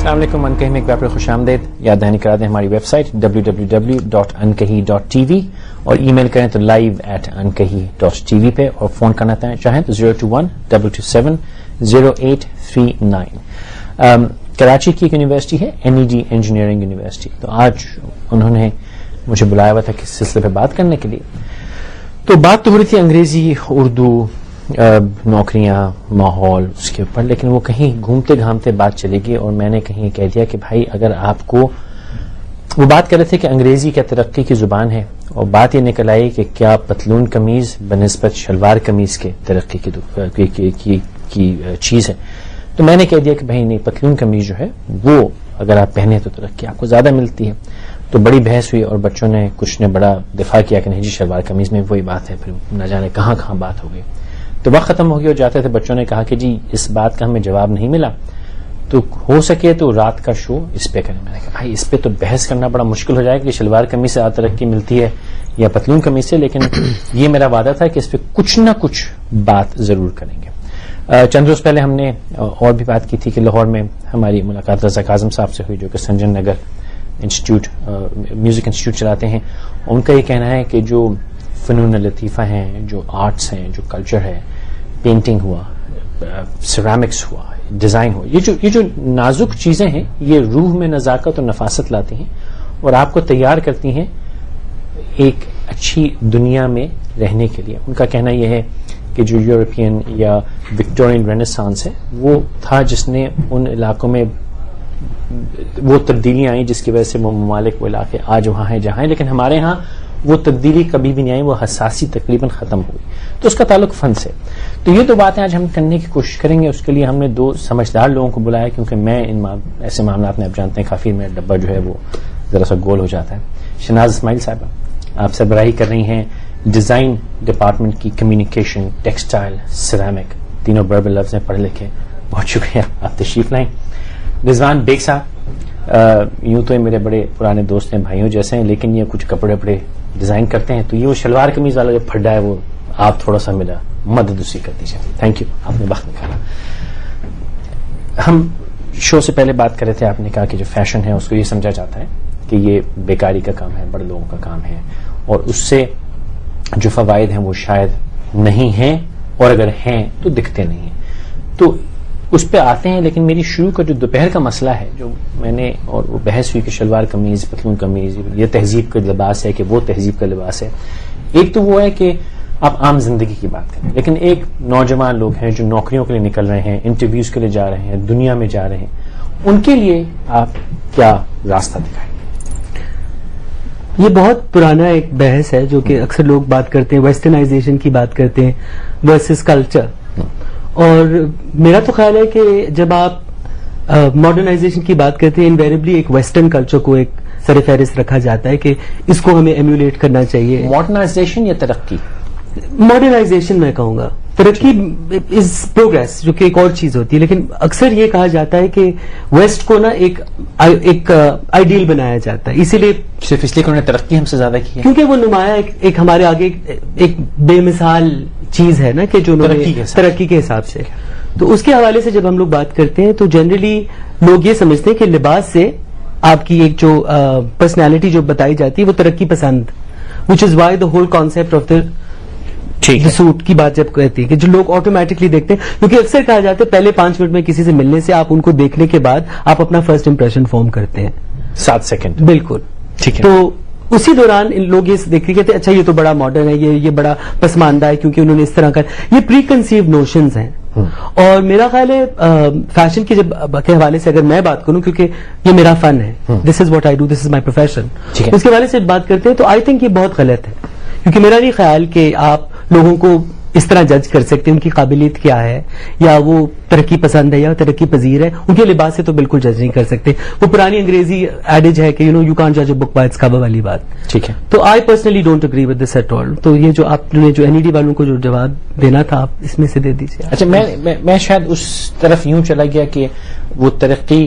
السلام علیکم. انکہی میں ایک بار پھر خوش آمدید. یاد دہانی کرا دیں ہماری ویب سائٹ www.ankahi.tv اور ای میل کریں تو live@ankahi.tv پہ, اور فون کرنا چاہیں تو 021-227-0839. کراچی کی ایک یونیورسٹی ہے NED انجینئرنگ یونیورسٹی. تو آج انہوں نے مجھے بلایا ہوا تھا کہ اس سلسلے پہ بات کرنے کے لیے. تو بات تو ہو رہی تھی انگریزی, اردو, نوکریاں, ماحول اس کے اوپر, لیکن وہ کہیں گھومتے گھامتے بات چلے گی اور میں نے کہیں کہہ دیا کہ بھائی اگر آپ کو, وہ بات کر رہے تھے کہ انگریزی کیا ترقی کی زبان ہے, اور بات یہ نکل آئی کہ کیا پتلون قمیض بنسبت شلوار قمیض کے ترقی کی چیز ہے. تو میں نے کہہ دیا کہ بھائی نہیں, پتلون قمیض جو ہے وہ اگر آپ پہنے تو ترقی آپ کو زیادہ ملتی ہے. تو بڑی بحث ہوئی اور بچوں نے کچھ نے بڑا دفاع کیا کہ نہیں جی شلوار قمیض میں وہی بات ہے, پھر نہ جانے کہاں کہاں بات ہو گئی. تو وقت ختم ہو گیا اور جاتے تھے بچوں نے کہا کہ جی اس بات کا ہمیں جواب نہیں ملا, تو ہو سکے تو رات کا شو اس پہ کریں. میں نے کہا بھائی اس پہ تو بحث کرنا بڑا مشکل ہو جائے گا کہ شلوار قمیض سے ترقی ملتی ہے یا پتلون قمیض سے, لیکن یہ میرا وعدہ تھا کہ اس پہ کچھ نہ کچھ بات ضرور کریں گے. چند روز پہلے ہم نے اور بھی بات کی تھی کہ لاہور میں ہماری ملاقات رضا کاظم صاحب سے ہوئی, جو کہ سنجن نگر انسٹیٹیوٹ میوزک انسٹیٹیوٹ چلاتے ہیں. ان کا یہ کہنا ہے کہ جو فنون لطیفہ ہیں, جو آرٹس ہیں, جو کلچر ہے, پینٹنگ ہوا, سیرامکس ہوا, ڈیزائن ہوا, یہ جو نازک چیزیں ہیں یہ روح میں نزاکت اور نفاست لاتی ہیں اور آپ کو تیار کرتی ہیں ایک اچھی دنیا میں رہنے کے لیے. ان کا کہنا یہ ہے کہ جو یورپین یا وکٹورین رینیسانس ہے وہ تھا جس نے ان علاقوں میں وہ تبدیلیاں آئیں جس کی وجہ سے وہ ممالک, وہ علاقے آج وہاں ہیں جہاں ہیں, لیکن ہمارے ہاں وہ تبدیلی کبھی بھی نہیں آئی, وہ حساسی تقریباً ختم ہوئی. تو اس کا تعلق فن سے. تو یہ تو باتیں آج ہم کرنے کی کوشش کریں گے. اس کے لیے ہم نے دو سمجھدار لوگوں کو بلایا, کیونکہ میں ان ایسے معاملات میں آپ جانتے ہیں کافی میرا ڈبہ جو ہے وہ ذرا سا گول ہو جاتا ہے. شناز اسماعیل صاحبہ آپ سربراہی کر رہی ہیں ڈیزائن ڈپارٹمنٹ کی, کمیونیکیشن, ٹیکسٹائل, سیرامک, تینوں بڑے بڑے لفظ ہیں, پڑھے لکھے, بہت شکریہ آپ تشریف لائیں. رضوان بیگ صاحب یوں تو یہ میرے بڑے پرانے دوست ہیں, بھائیوں جیسے ہیں, لیکن یہ کچھ کپڑے بڑے ڈیزائن کرتے ہیں, تو یہ وہ شلوار قمیض والا جو پھڈا ہے وہ آپ تھوڑا سا ملا مدد اسی کر دیجیے. تھینک یو, آپ نے وقت نکالا. ہم شو سے پہلے بات کر رہے تھے, آپ نے کہا کہ جو فیشن ہے اس کو یہ سمجھا جاتا ہے کہ یہ بیکاری کا کام ہے, بڑے لوگوں کا کام ہے, اور اس سے جو فوائد ہیں وہ شاید نہیں ہیں, اور اگر ہیں تو دکھتے نہیں ہیں. تو اس پہ آتے ہیں, لیکن میری شروع کا جو دوپہر کا مسئلہ ہے جو میں نے, اور وہ بحث ہوئی کہ شلوار قمیض, پتلون قمیض یہ تہذیب کا لباس ہے کہ وہ تہذیب کا لباس ہے. ایک تو وہ ہے کہ آپ عام زندگی کی بات کریں, لیکن ایک نوجوان لوگ ہیں جو نوکریوں کے لیے نکل رہے ہیں, انٹرویوز کے لیے جا رہے ہیں, دنیا میں جا رہے ہیں, ان کے لیے آپ کیا راستہ دکھائیں؟ یہ بہت پرانا ایک بحث ہے جو کہ اکثر لوگ بات کرتے ہیں, ویسٹرنائزیشن کی بات کرتے ہیں ورسز کلچر. اور میرا تو خیال ہے کہ جب آپ ماڈرنائزیشن کی بات کرتے ہیں, انویریبلی ایک ویسٹرن کلچر کو ایک سر فہرست رکھا جاتا ہے کہ اس کو ہمیں ایمولیٹ کرنا چاہیے. ماڈرنائزیشن یا ترقی؟ ماڈرنائزیشن میں کہوں گا, ترقی از پروگریس جو کہ ایک اور چیز ہوتی ہے, لیکن اکثر یہ کہا جاتا ہے کہ ویسٹ کو نا ایک آئیڈیل بنایا جاتا ہے, اسی لیے صرف اس لیے کہ انہوں نے ترقی ہم سے زیادہ کی ہے, کیونکہ وہ نمایاں ایک ہمارے آگے ایک بے مثال چیز ہے نا کہ جو ترقی کے حساب سے. تو اس کے حوالے سے جب ہم لوگ بات کرتے ہیں تو جنرلی لوگ یہ سمجھتے ہیں کہ لباس سے آپ کی ایک جو پرسنالٹی جو بتائی جاتی ہے وہ ترقی پسند, which is why the whole concept of the suit کی بات جب کہتی ہے کہ جو لوگ آٹومیٹکلی دیکھتے ہیں, کیونکہ اکثر کہا جاتا ہے پہلے 5 منٹ میں کسی سے ملنے سے آپ ان کو دیکھنے کے بعد آپ اپنا فرسٹ امپریشن فارم کرتے ہیں 7 سیکنڈ. بالکل ٹھیک ہے. تو اسی دوران ان لوگ یہ دیکھتے کہتے ہیں اچھا یہ تو بڑا ماڈرن ہے, یہ بڑا پسماندہ ہے کیونکہ انہوں نے اس طرح کا, یہ پری کنسیو نوشنز ہیں. اور میرا خیال ہے فیشن کے حوالے سے اگر میں بات کروں, کیونکہ یہ میرا فن ہے, this is what I do, this is my profession, اس کے حوالے سے بات کرتے ہیں تو آئی تھنک یہ بہت غلط ہے, کیونکہ میرا نہیں خیال کہ آپ لوگوں کو اس طرح جج کر سکتے ہیں ان کی قابلیت کیا ہے, یا وہ ترقی پسند ہے یا ترقی پذیر ہے, ان کے لباس سے تو بالکل جج نہیں کر سکتے. وہ پرانی انگریزی ایڈیج ہے کہ یو کانٹ جج اے بک بائی اٹس کور والی بات. ٹھیک ہے. تو I personally don't agree with this at all. تو یہ جو آپ نے جو NED والوں کو جو جواب دینا تھا آپ اس میں سے دے دیجیے. اچھا, میں شاید اس طرف یوں چلا گیا کہ وہ ترقی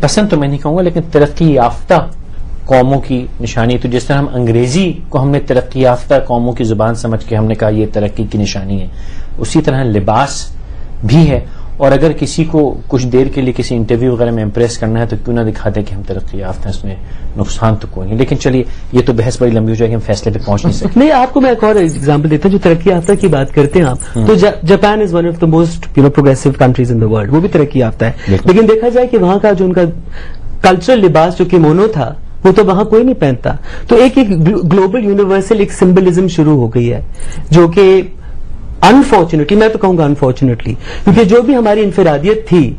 پسند تو میں نہیں کہوں گا, لیکن ترقی یافتہ قوموں کی نشانی. تو جس طرح ہم انگریزی کو ہم نے ترقی یافتہ قوموں کی زبان سمجھ کے ہم نے کہا یہ ترقی کی نشانی ہے, اسی طرح لباس بھی ہے. اور اگر کسی کو کچھ دیر کے لیے کسی انٹرویو وغیرہ میں امپریس کرنا ہے تو کیوں نہ دکھا دیں کہ ہم ترقی یافتہ ہیں, اس میں نقصان تو کوئی نہیں. لیکن چلیے یہ تو بحث بڑی لمبی ہو جائے گی, ہم فیصلے پہ پہنچ نہیں سکتے. نہیں, آپ کو میں ایک اور ایگزامپل دیتا ہوں. جو ترقی یافتہ کی بات کرتے ہیں آپ, تو Japan is one of the most progressive countries in the world. وہ بھی ترقی یافتہ ہے, لیکن دیکھا جائے کہ وہاں کا جو ان کا کلچرل لباس جو کیمونو تھا وہ تو وہاں کوئی نہیں پہنتا. تو ایک گلوبل یونیورسل ایک سمبلزم شروع ہو گئی ہے, جو کہ انفارچونیٹلی, میں تو کہوں گا انفارچونیٹلی, کیونکہ جو بھی ہماری انفرادیت تھی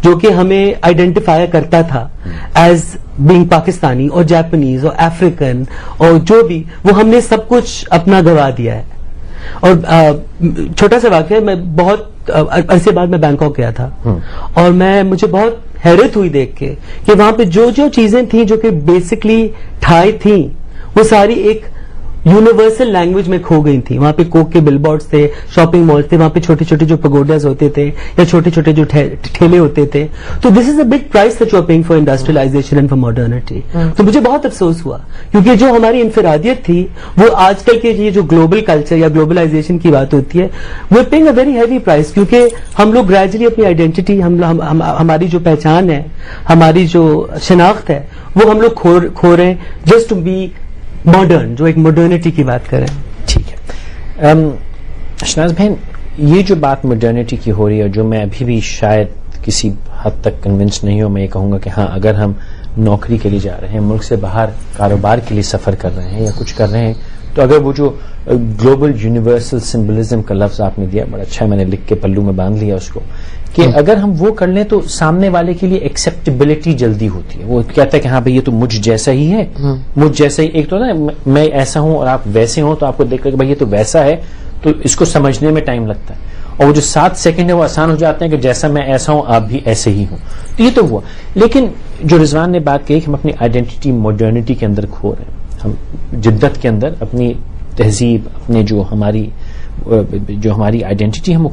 جو کہ ہمیں آئیڈینٹیفائی کرتا تھا ایز بینگ پاکستانی اور جاپنیز اور افریقن اور جو بھی, وہ ہم نے سب کچھ اپنا گوا دیا ہے. اور چھوٹا سا واقعہ, میں بہت عرصے بعد میں بینکاک گیا تھا, اور مجھے بہت حیرت ہوئی دیکھ کے کہ وہاں پہ جو چیزیں تھیں جو کہ بیسکلی ٹھائی تھیں, وہ ساری ایک یونیورسل لینگویج میں کھو گئی تھی. وہاں پہ کوک کے بل بورڈز تھے, شاپنگ مالز تھے, وہاں پہ چھوٹے چھوٹے جو پگوڈاز ہوتے تھے یا چھوٹے چھوٹے جو ٹھیلے ہوتے تھے. تو this is a big price that you are paying for industrialisation and for modernity. تو مجھے بہت افسوس ہوا, کیونکہ جو ہماری انفرادیت تھی وہ آج کل کے یہ جو گلوبل کلچر یا گلوبلائزیشن کی بات ہوتی ہے, we are paying a very heavy price. کیونکہ ہم لوگ گریجولی اپنی آئیڈینٹی, ہماری جو پہچان ہے, ہماری جو شناخت ہے, وہ ہم لوگ کھو رہے ہیں جسٹ ٹو بی ماڈرن, جو ایک ماڈرنٹی کی بات کریں. ٹھیک ہے شہناز بہن, یہ جو بات ماڈرنٹی کی ہو رہی ہے, جو میں ابھی بھی شاید کسی حد تک کنونس نہیں ہوں, میں یہ کہوں گا کہ ہاں اگر ہم نوکری کے لیے جا رہے ہیں, ملک سے باہر کاروبار کے لیے سفر کر رہے ہیں یا کچھ کر رہے ہیں, تو اگر وہ جو گلوبل یونیورسل سمبلزم کا لفظ آپ نے دیا, بڑا اچھا ہے, میں نے لکھ کے پلو میں باندھ لیا اس کو, کہ اگر ہم وہ کر لیں تو سامنے والے کے لیے ایکسیپٹیبلٹی جلدی ہوتی ہے. وہ کہتا ہے کہ ہاں بھائی یہ تو مجھ جیسا ہی ہے, مجھ جیسا ہی. ایک تو نا میں ایسا ہوں اور آپ ویسے ہوں, تو آپ کو دیکھ کر کہ بھائی یہ تو ویسا ہے, تو اس کو سمجھنے میں ٹائم لگتا ہے. اور وہ جو 7 سیکنڈ ہے وہ آسان ہو جاتے ہیں کہ جیسا میں ایسا ہوں آپ بھی ایسے ہی ہوں. تو یہ تو ہوا. لیکن جو رضوان نے بات کہی کہ ہم اپنی آئیڈینٹی ماڈرنٹی کے اندر کھو رہے ہیں, ہم جدت کے اندر اپنی تہذیب, اپنے جو ہماری آئیڈینٹی ہم,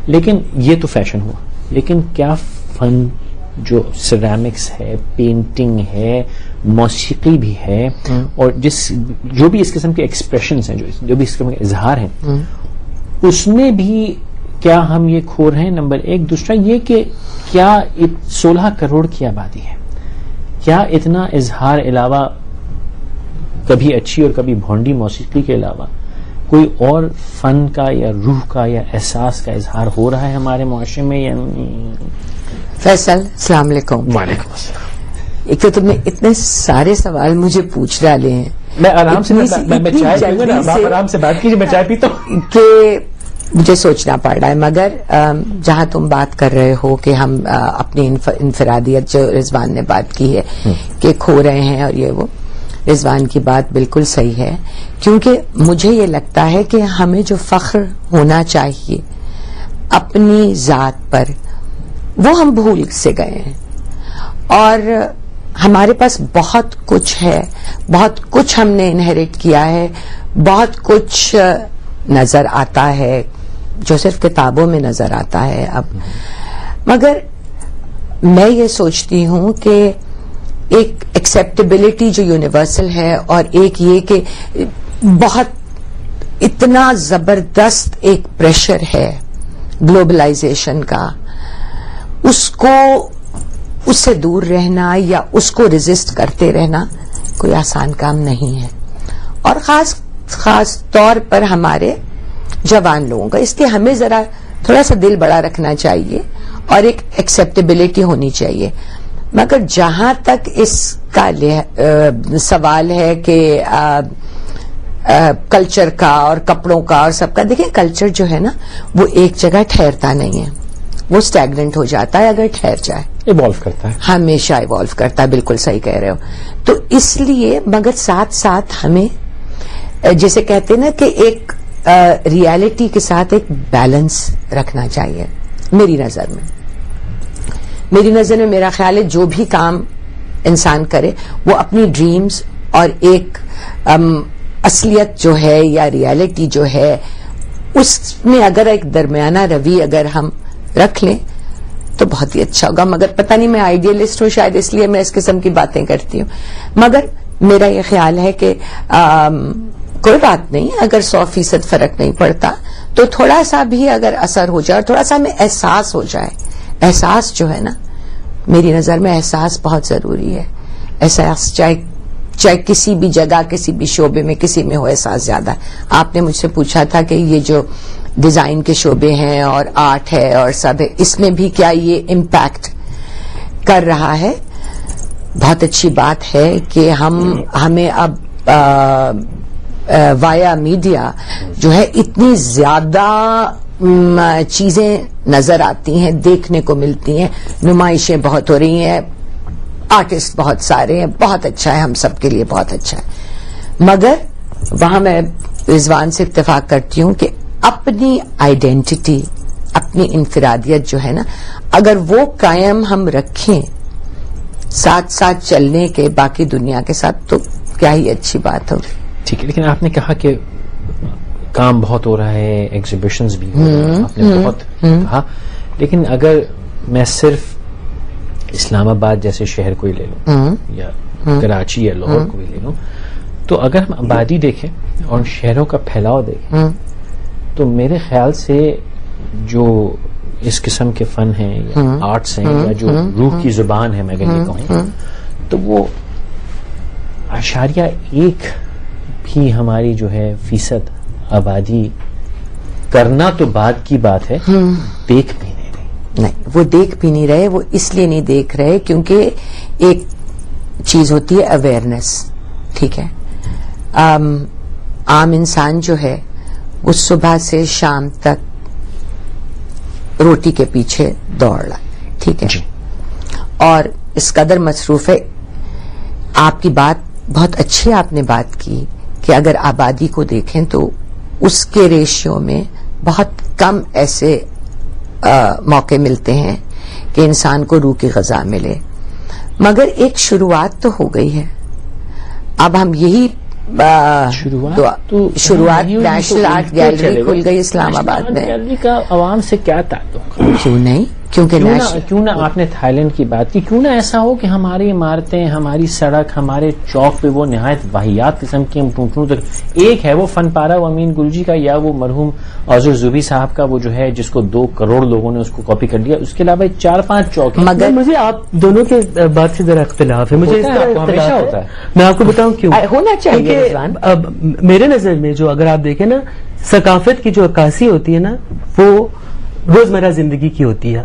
لیکن یہ تو فیشن ہوا. لیکن کیا فن جو سیرامکس ہے, پینٹنگ ہے, موسیقی بھی ہے, اور جو بھی اس قسم کے ایکسپریشنز ہیں, جو بھی اس قسم کے اظہار ہیں, اس میں بھی کیا ہم یہ کھو رہے ہیں؟ نمبر ایک. دوسرا یہ کہ کیا 16 کروڑ کی آبادی ہے, کیا اتنا اظہار علاوہ کبھی اچھی اور کبھی بھونڈی موسیقی کے علاوہ کوئی اور فن کا یا روح کا یا احساس کا اظہار ہو رہا ہے ہمارے معاشرے میں یا نہیں؟ فیصل السلام علیکم. وعلیکم السلام. ایک تو تم نے اتنے سارے سوال مجھے پوچھ ڈالے ہیں, میں آرام سے میں چائے پیوں گا, آپ آرام سے بات کیجیے, میں چائے پیتا ہوں, کہ مجھے سوچنا پڑ رہا ہے. مگر جہاں تم بات کر رہے ہو کہ ہم اپنی انفرادیت, جو رضوان نے بات کی ہے کہ کھو رہے ہیں, اور یہ وہ, رضوان کی بات بالکل صحیح ہے. کیونکہ مجھے یہ لگتا ہے کہ ہمیں جو فخر ہونا چاہیے اپنی ذات پر, وہ ہم بھول سے گئے ہیں. اور ہمارے پاس بہت کچھ ہے, بہت کچھ ہم نے انہیریٹ کیا ہے, بہت کچھ نظر آتا ہے جو صرف کتابوں میں نظر آتا ہے اب. مگر میں یہ سوچتی ہوں کہ ایک ایکسیپٹیبلٹی جو یونیورسل ہے, اور ایک یہ کہ بہت اتنا زبردست ایک پریشر ہے گلوبلائزیشن کا, اس سے دور رہنا یا اس کو ریزسٹ کرتے رہنا کوئی آسان کام نہیں ہے. اور خاص طور پر ہمارے جوان لوگوں کا, اس لیے ہمیں ذرا تھوڑا سا دل بڑا رکھنا چاہیے اور ایک ایکسیپٹیبلٹی ہونی چاہیے. مگر جہاں تک اس کا سوال ہے کہ کلچر کا اور کپڑوں کا اور سب کا, دیکھیں کلچر جو ہے نا وہ ایک جگہ ٹھہرتا نہیں ہے, وہ اسٹیگننٹ ہو جاتا ہے اگر ٹھہر جائے, ایوالو کرتا ہے, ہمیشہ ایوالو کرتا ہے. بالکل صحیح کہہ رہے ہو. تو اس لیے مگر ساتھ ساتھ ہمیں جیسے کہتے ہیں نا کہ ایک ریالٹی کے ساتھ ایک بیلنس رکھنا چاہیے. میری نظر میں میرا خیال ہے جو بھی کام انسان کرے وہ اپنی ڈریمز اور ایک اصلیت جو ہے یا ریالٹی جو ہے اس میں اگر ایک درمیانہ روی اگر ہم رکھ لیں تو بہت ہی اچھا ہوگا. مگر پتہ نہیں, میں آئیڈیلسٹ ہوں شاید, اس لیے میں اس قسم کی باتیں کرتی ہوں. مگر میرا یہ خیال ہے کہ کوئی بات نہیں, اگر 100% فرق نہیں پڑتا تو تھوڑا سا بھی اگر اثر ہو جائے اور تھوڑا سا ہمیں احساس ہو جائے احساس جو ہے نا، میری نظر میں احساس بہت ضروری ہے. احساس چاہے کسی بھی جگہ، کسی بھی شعبے میں، کسی میں ہو، احساس زیادہ. آپ نے مجھ سے پوچھا تھا کہ یہ جو ڈیزائن کے شعبے ہیں اور آرٹ ہے اور سب ہے، اس میں بھی کیا یہ امپیکٹ کر رہا ہے؟ بہت اچھی بات ہے کہ ہمیں اب وایا میڈیا جو ہے اتنی زیادہ چیزیں نظر آتی ہیں، دیکھنے کو ملتی ہیں، نمائشیں بہت ہو رہی ہیں، آرٹسٹ بہت سارے ہیں، بہت اچھا ہے، ہم سب کے لیے بہت اچھا ہے. مگر وہاں میں رضوان سے اتفاق کرتی ہوں کہ اپنی آئیڈینٹی، اپنی انفرادیت جو ہے نا، اگر وہ قائم ہم رکھیں ساتھ ساتھ چلنے کے باقی دنیا کے ساتھ، تو کیا ہی اچھی بات ہوگی. ٹھیک ہے، لیکن آپ نے کہا کہ کام بہت ہو رہا ہے، ایگزیبیشنز بھی ہو رہے ہیں، آپ نے بہت کہا، لیکن اگر میں صرف اسلام آباد جیسے شہر کو ہی لے لوں یا کراچی یا لاہور کو ہی لے لوں، تو اگر ہم آبادی دیکھیں اور شہروں کا پھیلاؤ دیکھیں تو میرے خیال سے جو اس قسم کے فن ہیں یا آرٹس ہیں یا جو روح کی زبان ہے، میں اگر یہ کہوں تو وہ 0.1 بھی ہماری جو ہے فیصد آبادی کرنا تو بعد کی بات ہے، دیکھ بھی نہیں رہی. نہیں، وہ دیکھ بھی نہیں رہے. وہ اس لیے نہیں دیکھ رہے کیونکہ ایک چیز ہوتی ہے اویئرنیس. ٹھیک ہے، عام انسان جو ہے وہ صبح سے شام تک روٹی کے پیچھے دوڑ رہا ہے. ٹھیک ہے، اور اس قدر مصروف ہے. آپ کی بات بہت اچھی آپ نے بات کی کہ اگر آبادی کو دیکھیں تو اس کے ریشیو میں بہت کم ایسے موقع ملتے ہیں کہ انسان کو روح کی غذا ملے. مگر ایک شروعات تو ہو گئی ہے. اب ہم یہی شروعات نیشنل آرٹ گیلری کھل گئی اسلام آباد میں. گیلری کا عوام سے کیا تعلق؟ کیوں نہیں؟ کیوں نہ آپ نے تھائی لینڈ کی بات کی، کیوں نہ ایسا ہو کہ ہماری عمارتیں، ہماری سڑک، ہمارے چوک پہ وہ نہایت واہیات قسم کی، ہم پوچھوں تو ایک ہے وہ فن پارہ وہ امین گلجی کا یا وہ مرحوم عذر زوبی صاحب کا، وہ جو ہے جس کو 2 کروڑ لوگوں نے اس کو کاپی کر لیا. اس کے علاوہ 4-5 چوک ہیں. مگر مجھے آپ دونوں کے بات سے ذرا اختلاف ہے. مجھے اس طرح ہمیشہ ہوتا ہے. میں آپ کو بتاؤں کیوں ہونا چاہیے. اب میرے نظر میں جو اگر آپ دیکھیں نا، ثقافت کی جو عکاسی ہوتی ہے نا، وہ روزمرہ زندگی کی ہوتی ہے.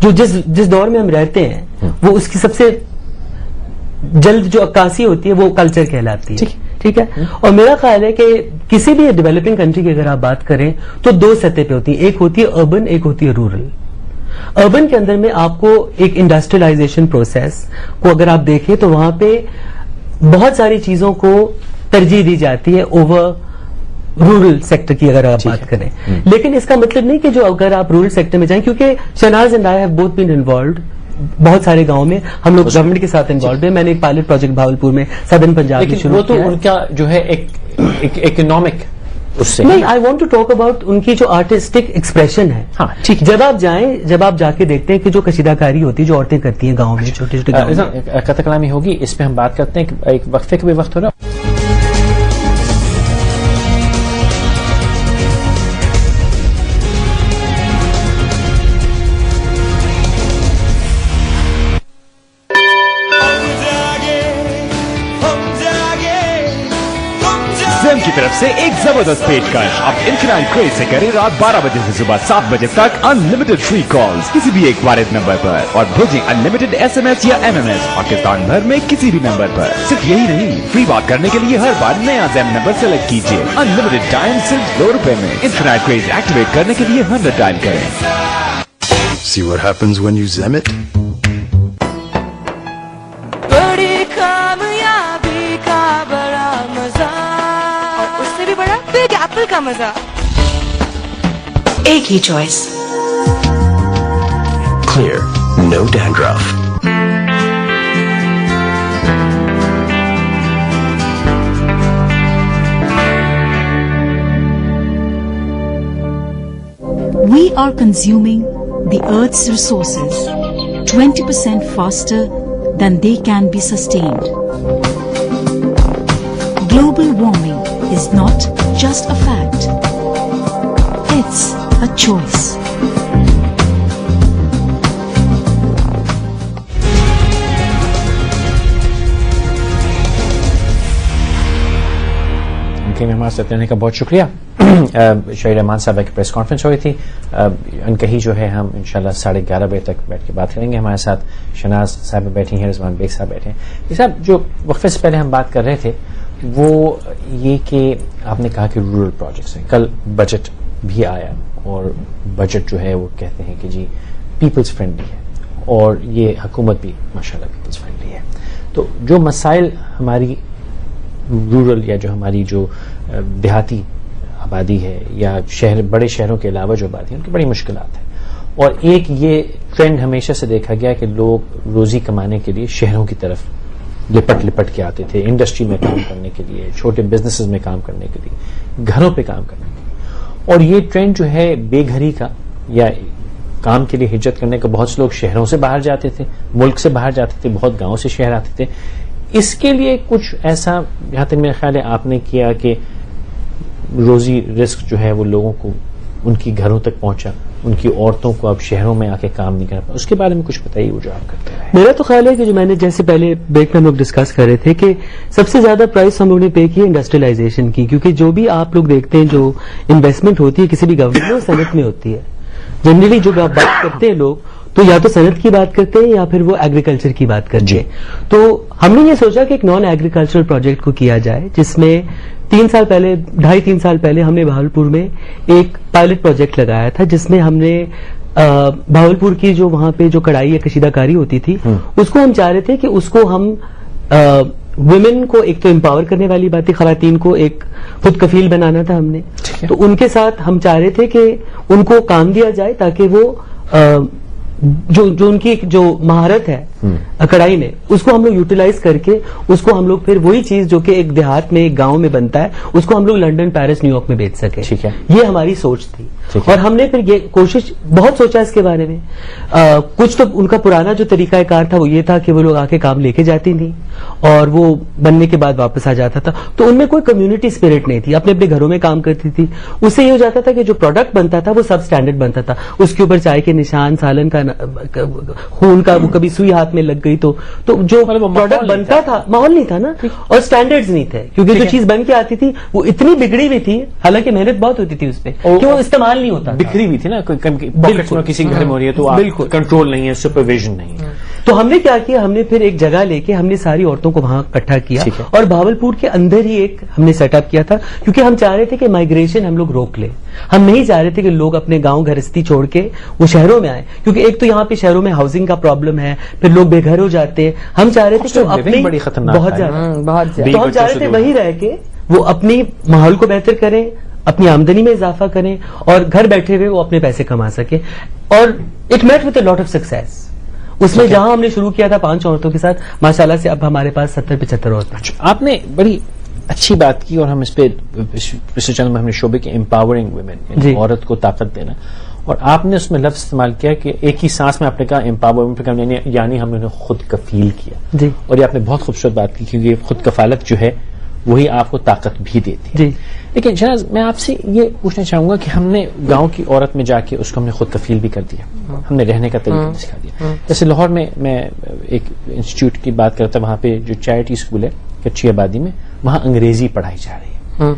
جو جس دور میں ہم رہتے ہیں وہ اس کی سب سے جلد جو عکاسی ہوتی ہے وہ کلچر کہلاتی ہے. ٹھیک ہے، اور میرا خیال ہے کہ کسی بھی ڈیولپنگ کنٹری کی اگر آپ بات کریں تو 2 سطح پہ ہوتی ہیں. ایک ہوتی ہے اربن، ایک ہوتی ہے رورل. اربن کے اندر میں آپ کو ایک انڈسٹریلائزیشن پروسیس کو اگر آپ دیکھیں تو وہاں پہ بہت ساری چیزوں کو ترجیح دی جاتی ہے اوور رورل سیکٹر کی اگر آپ بات کریں. لیکن اس کا مطلب نہیں کہ جو اگر آپ رورل سیکٹر میں جائیں، کیونکہ Shehnaz and I have both been involved بہت سارے گاؤں میں، ہم لوگ گورنمنٹ کے ساتھ انوالوڈ ہیں. میں نے ایک پائلٹ پروجیکٹ بھاولپور میں سدرن پنجاب میں شروع کیا. وہ تو ان کا جو ہے ایک اکنامک اس سے نہیں، I want to talk about ان کی جو آرٹسٹک ایکسپریشن ہے. ہاں ٹھیک. جب آپ جا کے دیکھتے ہیں کہ جو کشیدہ کاری ہوتی ہے جو عورتیں کرتی ہیں گاؤں میں، چھوٹے چھوٹے گاؤں میں، قطع کلامی ہوگی. اس پہ ہم بات کرتے ہیں کہ ایک وقفے کا بھی وقت ہو رہا. کی طرف سے ایک زبردست پیشکش. اب انفینائٹ کریز سے کریں رات 12 بجے سے صبح 7 بجے تک انلمیٹڈ فری کالز کسی بھی ایک وارد نمبر پر، اور بھیجیں انلمیٹڈ SMS یا MMS پاکستان بھر میں کسی بھی نمبر پر. صرف یہی نہیں، فری بات کرنے کے لیے ہر بار نیا زیم نمبر سلیکٹ کیجیے. انلمیٹڈ ٹائم صرف 2 روپے میں. انفینائٹ کریز ایکٹیویٹ کرنے کے لیے 100 ڈائل کریں. See what happens when you zem it? بڑی کامیابی کا بڑا مزہ، اور اس سے بھی بڑا بگ ایپل کا مزہ. ایک ہی choice. Clear, no dandruff. We are consuming the Earth's resources 20% faster than they can be sustained. Global warming is not just a fact. It's a choice. واقعی میں ہمارے ساتھ رہنے کا بہت شکریہ. شاہد رحمان صاحبہ کی پریس کانفرنس ہوئی تھی, انکہی جو ہے ہم انشاءاللہ 11:30 بجے تک بیٹھ کے بات کریں گے. ہمارے ساتھ شناز صاحب بیٹھی ہیں, رضوان بیگ صاحب بیٹھے ہیں. یہ صاحب جو وقفے سے پہلے ہم بات کر رہے تھے وہ یہ کہ آپ نے کہا کہ رورل پروجیکٹس ہیں. کل بجٹ بھی آیا اور بجٹ جو ہے وہ کہتے ہیں کہ جی پیپلز فرینڈلی ہے اور یہ حکومت بھی ماشاءاللہ پیپلز فرینڈلی ہے. تو جو مسائل ہماری رورل یا جو ہماری جو دیہاتی آبادی ہے یا شہر بڑے شہروں کے علاوہ جو آبادی ہے ان کی بڑی مشکلات ہیں, اور ایک یہ ٹرینڈ ہمیشہ سے دیکھا گیا کہ لوگ روزی کمانے کے لیے شہروں کی طرف لپٹ کے آتے تھے, انڈسٹری میں کام کرنے کے لیے, چھوٹے بزنسز میں کام کرنے کے لیے, گھروں پہ کام کرنے کے لیے. اور یہ ٹرینڈ جو ہے بے گھری کا یا کام کے لیے ہجرت کرنے کا, بہت سے لوگ شہروں سے باہر جاتے تھے, ملک سے باہر جاتے تھے, بہت گاؤں سے شہر آتے تھے. اس کے لیے کچھ ایسا جہاں تک میرا خیال ہے آپ نے کیا کہ روزی رزق جو ہے وہ لوگوں کو ان کی گھروں تک پہنچا, ان کی عورتوں کو اب شہروں میں آ کے کام نہیں کرنا. اس کے بارے میں کچھ بتائیے وہ جو آپ کرتے ہیں. میرا تو خیال ہے کہ جو میں نے جیسے پہلے بریک میں ہم لوگ ڈسکس کر رہے تھے کہ سب سے زیادہ پرائز ہم لوگوں نے پے کی انڈسٹریلائزیشن کی, کیونکہ جو بھی آپ لوگ دیکھتے ہیں جو انویسٹمنٹ ہوتی ہے کسی بھی گورنمنٹ میں وہ صنعت میں ہوتی ہے. جنرلی جو آپ بات کرتے ہیں لوگ تو یا تو صنعت کی بات کرتے ہیں یا پھر وہ ایگریکلچر کی بات کرتے ہیں. تو ہم نے یہ سوچا کہ ایک نان ایگریکلچرل پروجیکٹ کو کیا جائے, جس میں 3 سال پہلے 2.5-3 سال پہلے ہم نے بہاولپور میں ایک پائلٹ پروجیکٹ لگایا تھا, جس میں ہم نے بہاولپور کی جو وہاں پہ جو کڑھائی یا کشیدہ کاری ہوتی تھی اس کو ہم چاہ رہے تھے کہ اس کو ہم ویمن کو ایک تو امپاور کرنے والی بات تھی, خواتین کو ایک خود کفیل بنانا تھا ہم نے. تو ان کے ساتھ ہم چاہ رہے تھے کہ ان کو کام دیا جائے تاکہ وہ جو ان کی جو مہارت ہے کڑھائی میں اس کو ہم لوگ یوٹیلائز کر کے اس کو ہم لوگ پھر وہی چیز جو کہ ایک دیہات میں ایک گاؤں میں بنتا ہے اس کو ہم لوگ لنڈن, پیرس, نیو یارک میں بیچ سکے. یہ ہماری سوچ تھی. اور ہم نے پھر یہ کوشش بہت سوچا اس کے بارے میں. کچھ تو ان کا پرانا جو طریقہ کار تھا وہ یہ تھا کہ وہ لوگ آ کے کام لے کے جاتی تھیں اور وہ بننے کے بعد واپس آ جاتا تھا. تو ان میں کوئی کمیونٹی اسپرٹ نہیں تھی, اپنے اپنے گھروں میں کام کرتی تھی. اس سے یہ ہو جاتا تھا کہ جو پروڈکٹ بنتا تھا وہ سب اسٹینڈرڈ بنتا تھا, اس کے اوپر چائے کے نشان, سالن کا خون کا, وہ کبھی سوئی ہاتھ میں لگ گئی تو جو پروڈکٹ بنتا تھا ماحول نہیں تھا نا, اور اسٹینڈرڈز نہیں تھے, کیونکہ جو چیز بن کے آتی تھی وہ اتنی بگڑی ہوئی تھی, حالانکہ محنت بہت ہوتی تھی اس پہ کہ وہ استعمال نہیں ہوتا, بکھری ہوئی تھی نا, کسی گھر میں ہو رہی ہے تو بالکل کنٹرول نہیں ہے, سپرویژن نہیں ہے. تو ہم نے کیا کیا, ہم نے پھر ایک جگہ لے کے ہم نے ساری عورتوں کو وہاں اکٹھا کیا اور بہاولپور کے اندر ہی ایک ہم نے سیٹ اپ کیا تھا, کیونکہ ہم چاہ رہے تھے کہ مائگریشن ہم لوگ روک لیں. ہم نہیں چاہ رہے تھے کہ لوگ اپنے گاؤں گھرستی چھوڑ کے وہ شہروں میں آئیں, کیونکہ ایک تو یہاں پہ شہروں میں ہاؤسنگ کا پرابلم ہے, پھر لوگ بے گھر ہو جاتے ہیں. ہم چاہ رہے تھے کہ اپنی بہت زیادہ تو ہم چاہ رہے تھے وہیں رہ کے وہ اپنی ماحول کو بہتر کریں, اپنی آمدنی میں اضافہ کریں اور گھر بیٹھے ہوئے وہ اپنے پیسے کما سکیں. اور it met with a lot of success. اس میں جہاں ہم نے شروع کیا تھا 5 عورتوں کے ساتھ, ماشاءاللہ سے اب ہمارے پاس 70-75 عورتیں. آپ نے بڑی اچھی بات کی اور ہم اس پہ پچھلے چینل میں ہم نے شعبے کے امپاورنگ ویمن, عورت کو طاقت دینا, اور آپ نے اس میں لفظ استعمال کیا کہ ایک ہی سانس میں آپ نے کہا امپاورمنٹ, یعنی ہم نے خود کفیل کیا. جی. اور یہ آپ نے بہت خوبصورت بات کی, کیونکہ خود کفالت جو ہے وہی آپ کو طاقت بھی دیتی ہے. جی. لیکن شہناز میں آپ سے یہ پوچھنا چاہوں گا کہ ہم نے گاؤں کی عورت میں جا کے اس کو ہم نے خود کفیل بھی کر دیا, ہم نے رہنے کا طریقہ بھی سکھا دیا. جیسے لاہور میں ایک انسٹیٹیوٹ کی بات کرتا, وہاں پہ جو چیریٹی اسکول ہے کچی آبادی میں, وہاں انگریزی پڑھائی جا رہی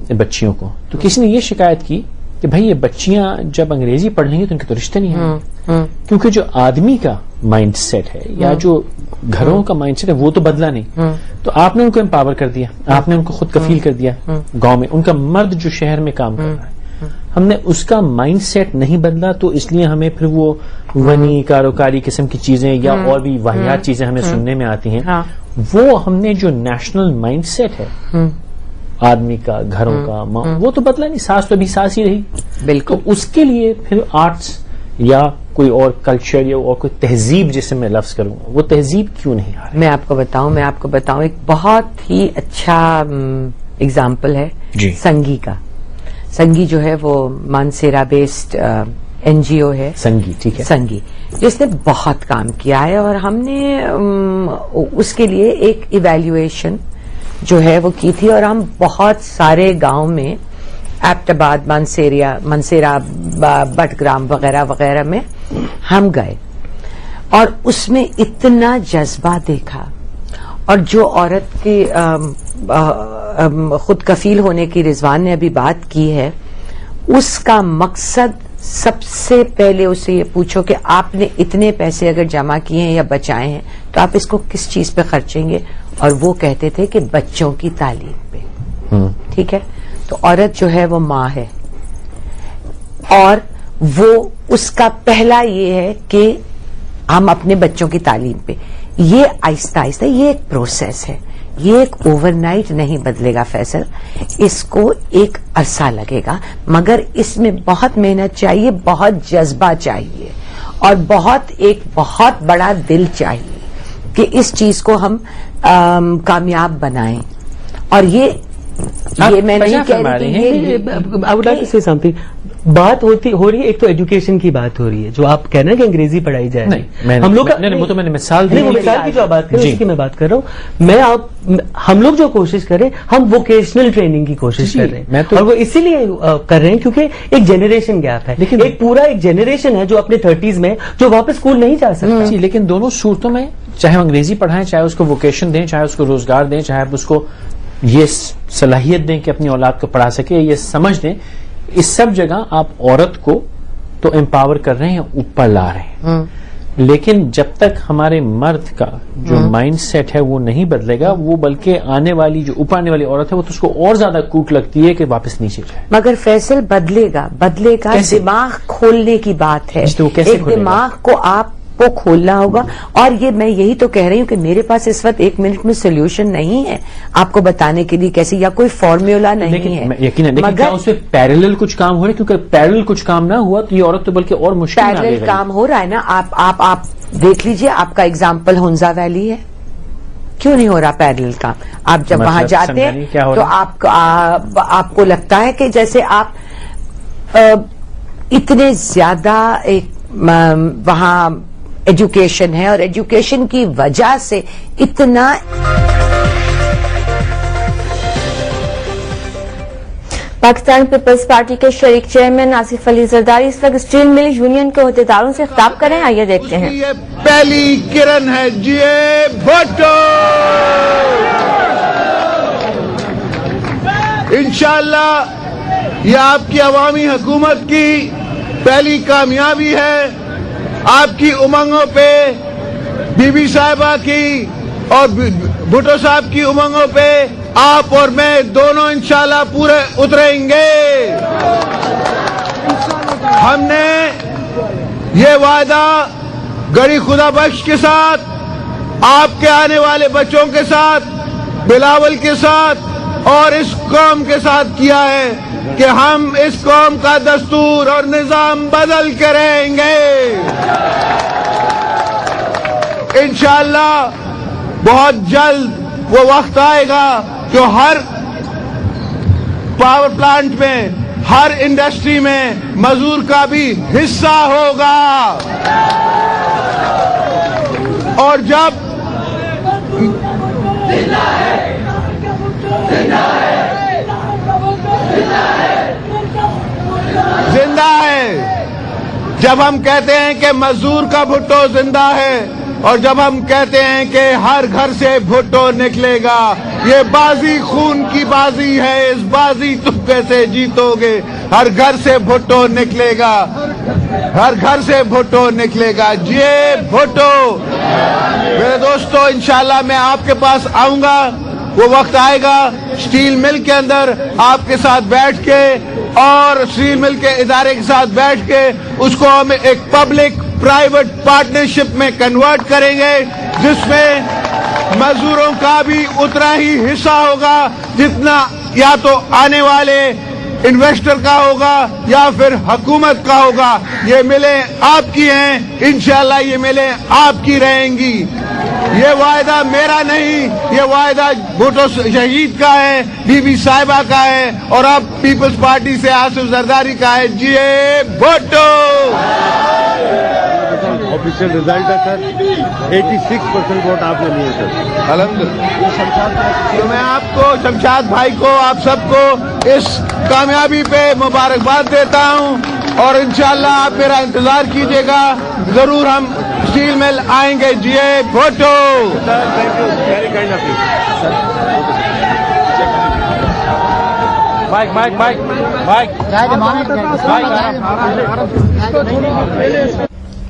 ہے بچیوں کو. تو کسی نے یہ شکایت کی کہ بھائی یہ بچیاں جب انگریزی پڑھ لیں گی تو ان کے تو رشتے نہیں ہیں, کیونکہ جو آدمی کا مائنڈ سیٹ ہے یا جو گھروں کا مائنڈ سیٹ ہے وہ تو بدلا نہیں. تو آپ نے ان کو امپاور کر دیا, آپ نے ان کو خود کفیل کر دیا گاؤں میں. ان کا مرد جو شہر میں کام کر رہا ہے, ہم نے اس کا مائنڈ سیٹ نہیں بدلا, تو اس لیے ہمیں پھر وہ ونی کاروکاری قسم کی چیزیں یا اور بھی واحد چیزیں ہمیں سننے میں آتی ہیں. وہ ہم نے جو نیشنل مائنڈ سیٹ ہے آدمی کا, گھروں کا, وہ تو بدلا نہیں, ساس تو ابھی ساس ہی رہی. بالکل. اس کے لیے پھر آرٹس یا کوئی اور کلچر یا اور کوئی تہذیب جسے میں لفظ کروں, وہ تہذیب کیوں نہیں آ رہی؟ میں آپ کو بتاؤں ایک بہت ہی اچھا اگزامپل ہے سنگی کا. سنگی جو ہے وہ مانسیرا بیسڈ NGO ہے, سنگی, ٹھیک ہے, سنگی, جس نے بہت کام کیا ہے. اور ہم نے اس کے لیے ایک ایویلویشن جو ہے وہ کی تھی, اور ہم بہت سارے گاؤں میں ایبٹ آباد, منسیرا, بٹگرام وغیرہ وغیرہ میں ہم گئے, اور اس میں اتنا جذبہ دیکھا. اور جو عورت کی خود کفیل ہونے کی رضوان نے ابھی بات کی ہے، اس کا مقصد سب سے پہلے اسے یہ پوچھو کہ آپ نے اتنے پیسے اگر جمع کیے ہیں یا بچائے ہیں تو آپ اس کو کس چیز پہ خرچیں گے، اور وہ کہتے تھے کہ بچوں کی تعلیم پہ. ٹھیک ہے، تو عورت جو ہے وہ ماں ہے، اور وہ اس کا پہلا یہ ہے کہ ہم اپنے بچوں کی تعلیم پہ. یہ آہستہ آہستہ یہ ایک پروسیس ہے، یہ ایک اوور نائٹ نہیں بدلے گا فیصل، اس کو ایک عرصہ لگے گا، مگر اس میں بہت محنت چاہیے، بہت جذبہ چاہیے، اور بہت بڑا دل چاہیے کہ اس چیز کو ہم کامیاب بنائیں. اور یہ میں نہیں کہہ رہی کہ بات ہو رہی ہے، ایک تو ایجوکیشن کی بات ہو رہی ہے جو آپ کہہ رہے ہیں کہ انگریزی پڑھائی جائے. ہم لوگ میں نے مثال دی، مثال کی جو بات کریں اس کی میں بات کر رہا ہوں. ہم لوگ جو کوشش کریں، ہم ووکیشنل ٹریننگ کی کوشش کر رہے ہیں، اور وہ اسی لیے کر رہے ہیں کیونکہ ایک جنریشن گیپ ہے، ایک پورا ایک جنریشن ہے جو اپنے 30s میں جو واپس اسکول نہیں جا سکتا. جی، لیکن دونوں صورتوں میں چاہے ہم انگریزی پڑھائیں، چاہے اس کو ووکیشن دیں، چاہے اس کو روزگار دیں، چاہے آپ اس کو یہ صلاحیت دیں کہ اپنی اولاد کو پڑھا سکے، یہ سمجھ دیں، اس سب جگہ آپ عورت کو تو امپاور کر رہے ہیں، اوپر لا رہے ہیں. لیکن جب تک ہمارے مرد کا جو مائنڈ سیٹ ہے وہ نہیں بدلے گا، وہ بلکہ آنے والی جو اوپر آنے والی عورت ہے وہ تو اس کو اور زیادہ کوٹ لگتی ہے کہ واپس نیچے جائے. مگر فیصل بدلے گا دماغ کھولنے کی بات ہے. ایک دماغ کو آپ کو کھولنا ہوگا. اور یہ میں یہی تو کہہ رہی ہوں کہ میرے پاس اس وقت 1 منٹ میں سولوشن نہیں ہے آپ کو بتانے کے لیے کیسے، یا کوئی فارمولا نہیں ہے. یقیناً، لیکن کیا اس میں پیرالل کچھ کام ہو رہا ہے؟ کیونکہ پیرالل کچھ کام نہ ہوا تو یہ عورت تو بلکہ اور مشکل میں آ گئی. پیرالل کام ہو رہا ہے نا. آپ دیکھ لیجئے، آپ کا اگزامپل ہنزا ویلی ہے، کیوں نہیں ہو رہا پیرالل کام؟ آپ جب وہاں جاتے ہیں تو آپ کو لگتا ہے کہ جیسے آپ اتنے زیادہ وہاں ایجوکیشن ہے، اور ایجوکیشن کی وجہ سے اتنا. پاکستان پیپلز پارٹی کے شریک چیئرمین آصف علی زرداری اس وقت اسٹیل مل یونین کے عہدیداروں سے خطاب کریں، آئیے دیکھتے ہیں. یہ پہلی کرن ہے جی بھٹو. انشاءاللہ یہ آپ کی عوامی حکومت کی پہلی کامیابی ہے. آپ کی امنگوں پہ، بی بی صاحبہ کی اور بھٹو صاحب کی امنگوں پہ آپ اور میں دونوں انشاءاللہ پورے اتریں گے. ہم نے یہ وعدہ گڑی خدا بخش کے ساتھ، آپ کے آنے والے بچوں کے ساتھ، بلاول کے ساتھ اور اس قوم کے ساتھ کیا ہے کہ ہم اس قوم کا دستور اور نظام بدل کے رہیں گے. انشاءاللہ بہت جلد وہ وقت آئے گا کہ ہر پاور پلانٹ میں، ہر انڈسٹری میں مزدور کا بھی حصہ ہوگا. اور جب زندہ ہے، جب ہم کہتے ہیں کہ مزدور کا بھٹو زندہ ہے، اور جب ہم کہتے ہیں کہ ہر گھر سے بھٹو نکلے گا، یہ بازی خون کی بازی ہے. اس بازی تم کیسے جیتو گے؟ ہر گھر سے بھٹو نکلے گا، ہر گھر سے بھٹو نکلے گا. جی بھٹو. میرے دوستو، انشاءاللہ میں آپ کے پاس آؤں گا، وہ وقت آئے گا اسٹیل مل کے اندر آپ کے ساتھ بیٹھ کے اور اسٹیل مل کے ادارے کے ساتھ بیٹھ کے اس کو ہم ایک پبلک پرائیویٹ پارٹنرشپ میں کنورٹ کریں گے، جس میں مزدوروں کا بھی اتنا ہی حصہ ہوگا جتنا یا تو آنے والے انویسٹر کا ہوگا یا پھر حکومت کا ہوگا. یہ ملیں آپ کی ہیں، انشاءاللہ یہ ملیں آپ کی رہیں گی. یہ وعدہ میرا نہیں، یہ وعدہ بھٹو شہید کا ہے، بی بی صاحبہ کا ہے، اور اب پیپلز پارٹی سے آصف زرداری کا ہے. جی بھٹو. آفیشیل ریزلٹ ہے سر، 86% ووٹ آپ نے لیے سر. الحمدللہ. تو میں آپ کو، شمشاد بھائی کو، آپ سب کو اس کامیابی پہ مبارکباد دیتا ہوں، اور انشاءاللہ آپ میرا انتظار کیجیے گا، ضرور ہم اسٹیل مل آئیں گے. جی Bhutto. Sir thank you, very kind of you.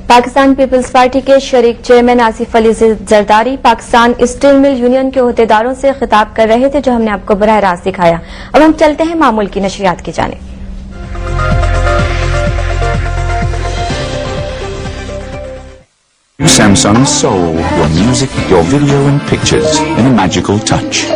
Pakistan Peoples Party کے شریک chairman Asif Ali Zardari Pakistan steel mill union کے عہدیداروں سے خطاب کر رہے تھے، جو ہم نے آپ کو براہ راست دکھایا۔ اب ہم چلتے ہیں معمول کی نشریات کی جانب۔ Samsung Soul, your music, your video and pictures in a magical touch.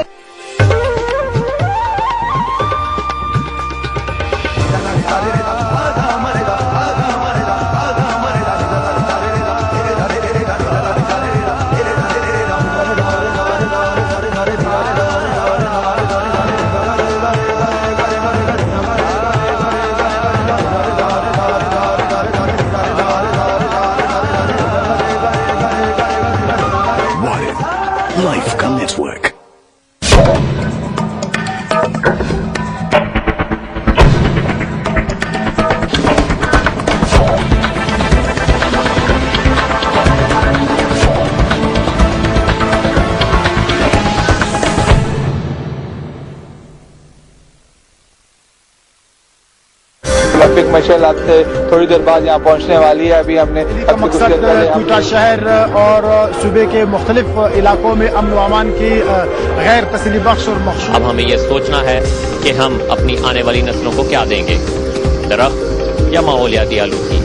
Life Network. Olympic مشعل آپ سے تھوڑی دیر بعد یہاں پہنچنے والی ہے۔ ابھی ہم نے مقصد کوئٹہ شہر اور صوبے کے مختلف علاقوں میں امن و امان کی غیر تسلی بخش اور مخصوص۔ اب ہمیں یہ سوچنا ہے کہ ہم اپنی آنے والی نسلوں کو کیا دیں گے، درخت یا ماحولیاتی آلودگی۔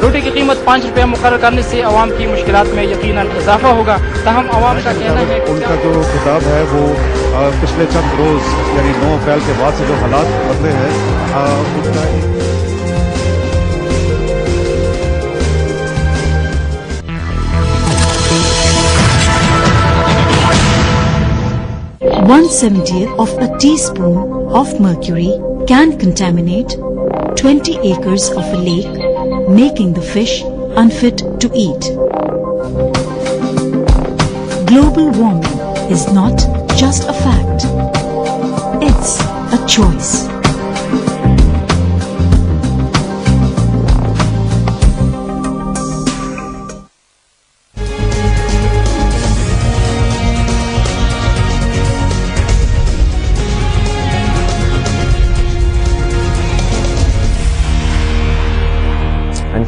روٹی کی قیمت 5 روپے مقرر کرنے سے عوام کی مشکلات میں یقیناً اضافہ ہوگا، تاہم عوام کا کہنا ہے ان کا جو خطاب ہے وہ پچھلے چند روز یعنی 9 اپریل کے بعد سے جو حالات بدلے ہیں ان کا 1/70 of a teaspoon of mercury can contaminate 20 acres of a lake, making the fish unfit to eat. Global warming is not just a fact, it's a choice.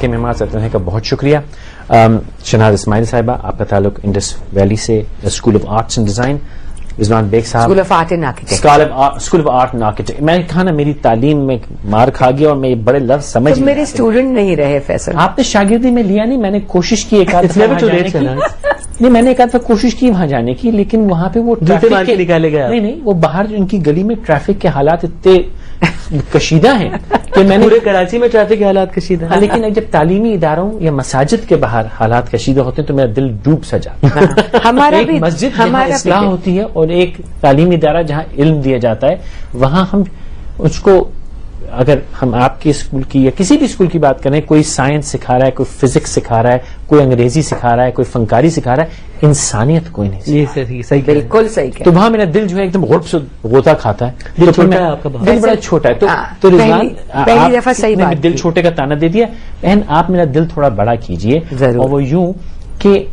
کے مہمان صدر کا بہت شکریہ۔ شناز اسماعیل صاحبہ، آپ کا تعلق انڈس ویلی سے، school of arts and design. Rizwan Baig صاحب، school of art and architect. School of art and architect. میں نے کہا نا میری تعلیم میں مار کھا گیا اور میں بڑے لفظ سمجھ میرے اسٹوڈنٹ نہیں رہے فیصل، آپ نے شاگردی میں لیا نہیں، میں نے کوشش کی ایک آدھ نہیں، میں نے ایک آدھ کوشش کی وہاں جانے کی، لیکن وہاں پہ وہ نکالے گیا نہیں، وہ باہر ان کی گلی میں ٹریفک کے حالات اتنے کشیدہ ہیں کہ میں نے پورے کراچی میں ٹریفک کے حالات کشیدہ ہیں، لیکن جب تعلیمی اداروں یا مساجد کے باہر حالات کشیدہ ہوتے ہیں تو میرا دل ڈوب سا جاتا ہے۔ ہمارا ایک مسجد جہاں اصلاح ہوتی ہے اور ایک تعلیمی ادارہ جہاں علم دیا جاتا ہے، وہاں ہم اس کو، اگر ہم آپ کے اسکول کی یا کسی بھی اسکول کی بات کریں، کوئی سائنس سکھا رہا ہے، کوئی فزکس سکھا رہا ہے، کوئی انگریزی سکھا رہا ہے، کوئی فنکاری سکھا رہا ہے، انسانیت کوئی نہیں صحیح، بالکل صحیح۔ تو وہاں میرا دل جو ہے ایک دم غرب سے غوطہ کھاتا ہے، دل بڑا چھوٹا ہے۔ تو رضوان، پہلی دفعہ صحیح بات، دل چھوٹے کا تانا دے دیا۔ بہن آپ میرا دل تھوڑا بڑا کیجئے، اور وہ یوں کہ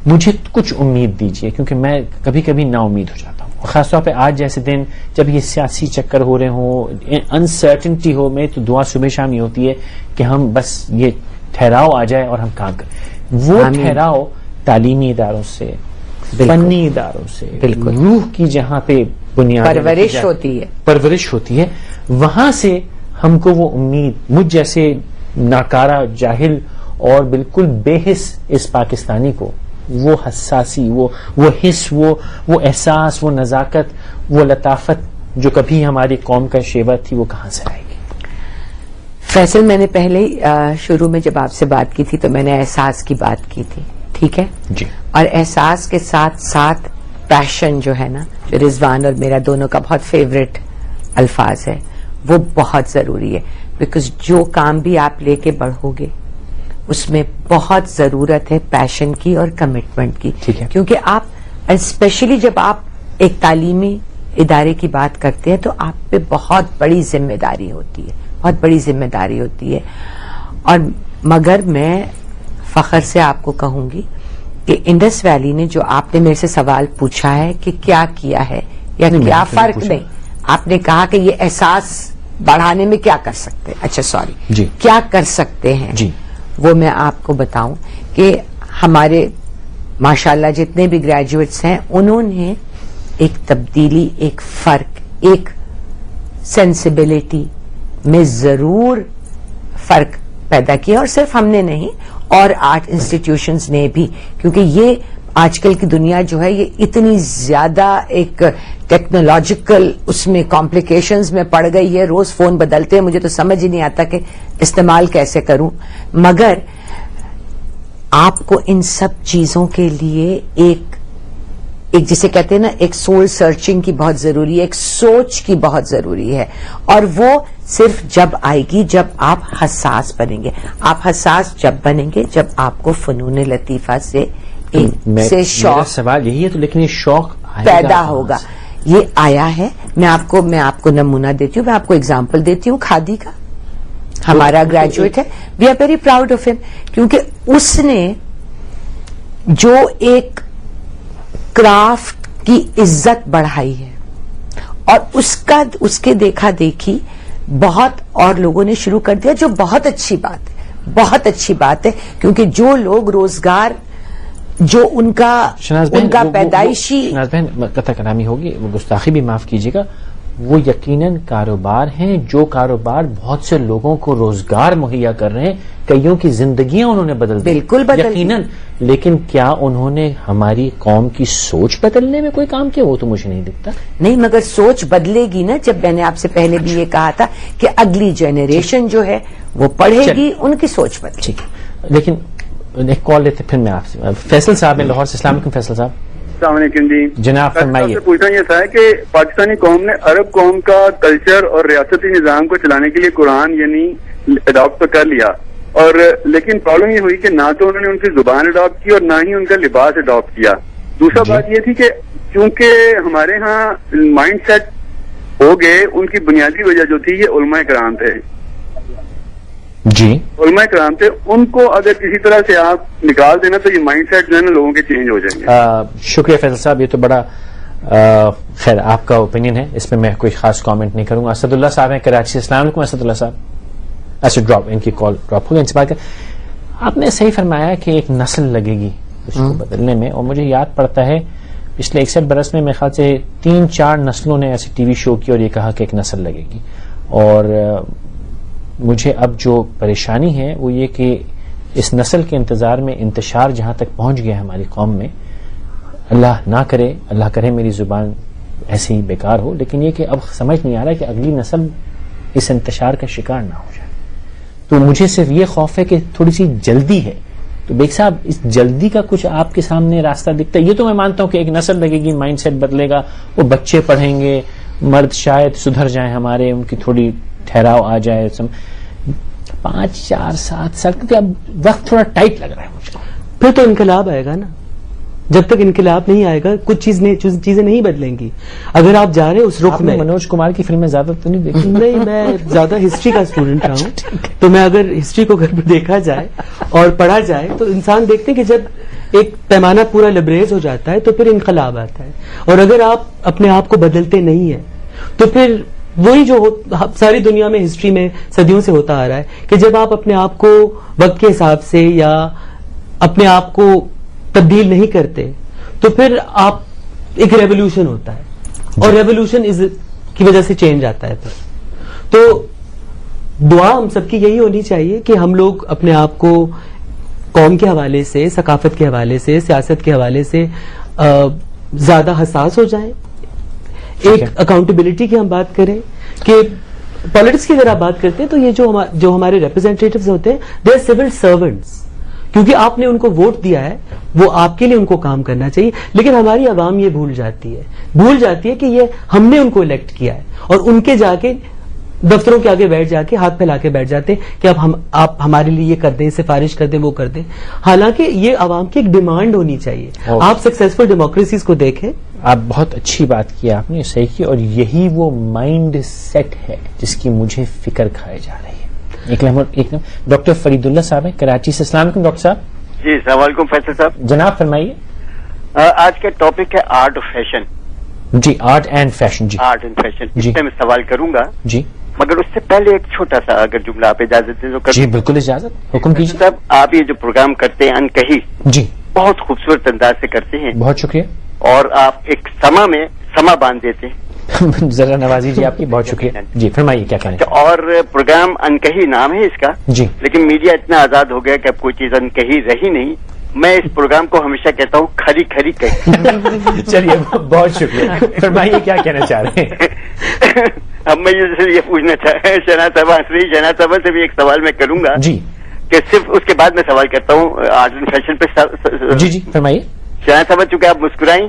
مجھے کچھ امید دیجئے، کیونکہ میں کبھی کبھی نا امید ہو جاتا ہوں، خاص طور پہ آج جیسے دن جب یہ سیاسی چکر ہو رہے ہوں، انسرٹنٹی ہو، میں تو دعا صبح شام یہ ہوتی ہے کہ ہم بس یہ ٹھہراؤ آ جائے اور ہم کام کریں۔ وہ ٹھہراؤ تعلیمی اداروں سے، فنی اداروں سے، روح کی جہاں پہ بنیاد پرورش ہوتی ہے، وہاں سے ہم کو وہ امید، مجھ جیسے ناکارہ جاہل اور بالکل بے حس اس پاکستانی کو وہ حساسی، وہ حس، وہ احساس، وہ نزاکت، وہ لطافت جو کبھی ہماری قوم کا شیوا تھی، وہ کہاں سے آئے گی؟ فیصل، میں نے پہلے شروع میں جب آپ سے بات کی تھی تو میں نے احساس کی بات کی تھی، ٹھیک ہے جی، اور احساس کے ساتھ ساتھ پیشن جو ہے نا، جو رضوان اور میرا دونوں کا بہت فیوریٹ الفاظ ہے، وہ بہت ضروری ہے، بیکاز جو کام بھی آپ لے کے بڑھو گے اس میں بہت ضرورت ہے پیشن کی اور کمٹمنٹ کی، کیونکہ آپ اسپیشلی جب آپ ایک تعلیمی ادارے کی بات کرتے ہیں تو آپ پہ بہت بڑی ذمہ داری ہوتی ہے، بہت بڑی ذمہ داری ہوتی ہے۔ اور مگر میں فخر سے آپ کو کہوں گی کہ انڈس ویلی نے جو آپ نے میرے سے سوال پوچھا ہے کہ کیا کیا ہے یا کیا فرق نہیں، آپ نے کہا کہ یہ احساس بڑھانے میں کیا کر سکتے ہیں. اچھا سوری جی کیا کر سکتے ہیں جی وہ میں آپ کو بتاؤں کہ ہمارے ماشاءاللہ جتنے بھی گریجویٹس ہیں انہوں نے ایک تبدیلی، ایک فرق، ایک سینسیبلٹی میں ضرور فرق پیدا کیا، اور صرف ہم نے نہیں اور آرٹ انسٹیٹیوشنز نے بھی، کیونکہ یہ آج کل کی دنیا جو ہے یہ اتنی زیادہ ایک ٹیکنالوجیکل اس میں کمپلیکیشنز میں پڑ گئی ہے. روز فون بدلتے ہیں، مجھے تو سمجھ ہی نہیں آتا کہ استعمال کیسے کروں. مگر آپ کو ان سب چیزوں کے لیے ایک جسے کہتے ہیں نا ایک سول سرچنگ کی بہت ضروری ہے، ایک سوچ کی بہت ضروری ہے، اور وہ صرف جب آئے گی جب آپ حساس بنیں گے. آپ حساس جب بنیں گے جب آپ کو فنون لطیفہ سے شوق سوال یہی ہے. تو لیکن یہ شوق پیدا ہوگا. یہ آیا ہے. میں آپ کو نمونہ دیتی ہوں، میں آپ کو اگزامپل دیتی ہوں کھادی کا. ہمارا گریجویٹ ہے، we are very proud of ہم، کیونکہ اس نے جو ایک کرافٹ کی عزت بڑھائی ہے اور اس کے دیکھا دیکھی بہت اور لوگوں نے شروع کر دیا، جو بہت اچھی بات ہے، بہت اچھی بات ہے. کیونکہ جو لوگ روزگار جو ان کا پیدائشی شناز بہن قطع کلامی ہوگی، وہ گستاخی بھی معاف کیجیے گا، وہ یقیناً کاروبار ہیں جو کاروبار بہت سے لوگوں کو روزگار مہیا کر رہے ہیں، کئیوں کی زندگیاں انہوں نے بدل دی، بالکل بدل یقیناً. لیکن کیا انہوں نے ہماری قوم کی سوچ بدلنے میں کوئی کام کیا؟ وہ تو مجھے نہیں دکھتا. نہیں، مگر سوچ بدلے گی نا. جب میں نے آپ سے پہلے بھی یہ کہا تھا کہ اگلی جنریشن جو ہے وہ پڑھے گی، ان کی سوچ بدلے. ٹھیک ہے، لیکن ایک کال لیتے پھر میں آپ سے. فیصل صاحب ہیں لاہور سے. السلام علیکم فیصل صاحب. السلام علیکم جی. جناب فرمائیے. پوچھنا یہ تھا کہ پاکستانی قوم نے عرب قوم کا کلچر اور ریاستی نظام کو چلانے کے لیے قرآن یعنی اڈاپٹ کر لیا، اور لیکن پرابلم یہ ہوئی کہ نہ تو انہوں نے ان کی زبان اڈاپٹ کی اور نہ ہی ان کا لباس اڈاپٹ کیا. دوسرا بات یہ تھی کہ چونکہ ہمارے ہاں مائنڈ سیٹ ہو گئے، ان کی بنیادی وجہ جو تھی یہ علماء کرام تھے. جی علماء کرام تھے، ان کو اگر کسی طرح سے آپ نکال دینا تو یہ مائنڈ سیٹ جو ہے نا لوگوں کے چینج ہو جائیں گے. شکریہ فیصل صاحب، یہ تو بڑا خیر آپ کا اوپینین ہے، اس میں میں کوئی خاص کامنٹ نہیں کروں گا. اسد اللہ صاحب ہیں کراچی سے. السلام علیکم اسد اللہ صاحب. ایسے ڈراپ ان کی کال ڈراپ ہو گئی. ان سے بات کر آپ نے صحیح فرمایا کہ ایک نسل لگے گی اس کو بدلنے میں، اور مجھے یاد پڑتا ہے پچھلے 61 برس میں میرے خیال سے 3-4 نسلوں نے ایسے ٹی وی شو کی اور یہ کہا کہ ایک نسل لگے گی. اور مجھے اب جو پریشانی ہے وہ یہ کہ اس نسل کے انتظار میں انتشار جہاں تک پہنچ گیا ہماری قوم میں، اللہ نہ کرے، اللہ کرے میری زبان ایسے ہی بیکار ہو، لیکن یہ کہ اب سمجھ نہیں آ رہا کہ اگلی نسل اس انتشار کا شکار نہ ہو جائے. تو مجھے صرف یہ خوف ہے کہ تھوڑی سی جلدی ہے. تو بیگ صاحب اس جلدی کا کچھ آپ کے سامنے راستہ دکھتا ہے؟ یہ تو میں مانتا ہوں کہ ایک نسل لگے گی، مائنڈ سیٹ بدلے گا، وہ بچے پڑھیں گے، مرد شاید سدھر جائیں ہمارے، ان کی تھوڑی ٹھہراؤ آ جائے. 5 4 7 سال کیونکہ اب وقت تھوڑا ٹائٹ لگ رہا ہے مجھ کو. پھر تو انقلاب آئے گا نا. جب تک انقلاب نہیں آئے گا کچھ چیزیں نہیں بدلیں گی. اگر آپ جا رہے ہیں اس رخ میں. منوج کمار کی فلمیں زیادہ تو نہیں دیکھی؟ نہیں، میں زیادہ ہسٹری کا اسٹوڈنٹ رہا ہوں، تو میں اگر ہسٹری کو گھر پہ دیکھا جائے اور پڑھا جائے تو انسان دیکھتے ہیں کہ جب ایک پیمانہ پورا لبریز ہو جاتا ہے تو پھر انقلاب آتا ہے. اور اگر آپ اپنے آپ کو بدلتے نہیں ہیں تو پھر وہی جو ساری دنیا میں ہسٹری میں صدیوں سے ہوتا آ رہا ہے کہ جب آپ اپنے آپ کو وقت کے حساب سے یا اپنے آپ کو تبدیل نہیں کرتے تو پھر آپ ایک ریولیوشن ہوتا ہے، اور ریولیوشن کی وجہ سے چینج آتا ہے. تو دعا ہم سب کی یہی ہونی چاہیے کہ ہم لوگ اپنے آپ کو قوم کے حوالے سے، ثقافت کے حوالے سے، سیاست کے حوالے سے زیادہ حساس ہو جائیں. ایک اکاؤنٹیبلٹی کی ہم بات کریں کہ پالیٹکس کی اگر آپ بات کرتے ہیں تو یہ جو ہمارے ریپرزینٹیٹوز ہوتے ہیں دے آر سول سرونٹس، کیونکہ آپ نے ان کو ووٹ دیا ہے، وہ آپ کے لیے ان کو کام کرنا چاہیے. لیکن ہماری عوام یہ بھول جاتی ہے کہ یہ ہم نے ان کو الیکٹ کیا ہے، اور ان کے جا کے دفتروں کے آگے بیٹھ جا کے ہاتھ پھیلا کے بیٹھ جاتے ہیں کہ اب آپ ہمارے لیے یہ کر دیں، سفارش کر دیں، وہ کر دیں. حالانکہ یہ عوام کی ایک ڈیمانڈ ہونی چاہیے. آپ سکسیسفل ڈیموکریسیز کو دیکھیں. آپ بہت اچھی بات کی آپ نے، صحیح کی، اور یہی وہ مائنڈ سیٹ ہے جس کی مجھے فکر کھائے جا رہی ہے. ایک ڈاکٹر فرید اللہ صاحب ہیں کراچی سے. السلام علیکم ڈاکٹر صاحب. جی السلام علیکم فیصل صاحب. جناب فرمائیے. آج کا ٹاپک ہے آرٹ اور فیشن. جی آرٹ اینڈ فیشن. جی آرٹ اینڈ فیشن اس پہ میں سوال کروں گا جی, مگر اس سے پہلے ایک چھوٹا سا اگر جملہ آپ اجازت دیں تو. جی بالکل اجازت, حکم کیجیے. صاحب آپ یہ جو پروگرام کرتے ہیں انکہی, جی بہت خوبصورت انداز سے کرتے ہیں, بہت شکریہ. اور آپ ایک سما میں سما باندھ دیتے ہیں. ذرا نوازی جی آپ کی, بہت شکریہ. جی فرمائیے کیا کہیں. اور پروگرام انکہی نام ہے اس کا, جی, لیکن میڈیا اتنا آزاد ہو گیا کہ اب کوئی چیز انکہی رہی نہیں. میں اس پروگرام کو ہمیشہ کہتا ہوں کھری کھری کہی. چلیے بہت شکریہ. فرمائیے کیا کہنا چاہ رہے ہیں. اب میں یہ پوچھنا چاہ شہناز صاحبہ سے بھی ایک سوال میں کروں گا. جی, کہ صرف اس کے بعد میں سوال کرتا ہوں آرٹ اینڈ فیشن پہ. جی جی فرمائیے. شہناز صاحبہ چونکہ آپ مسکرائیں,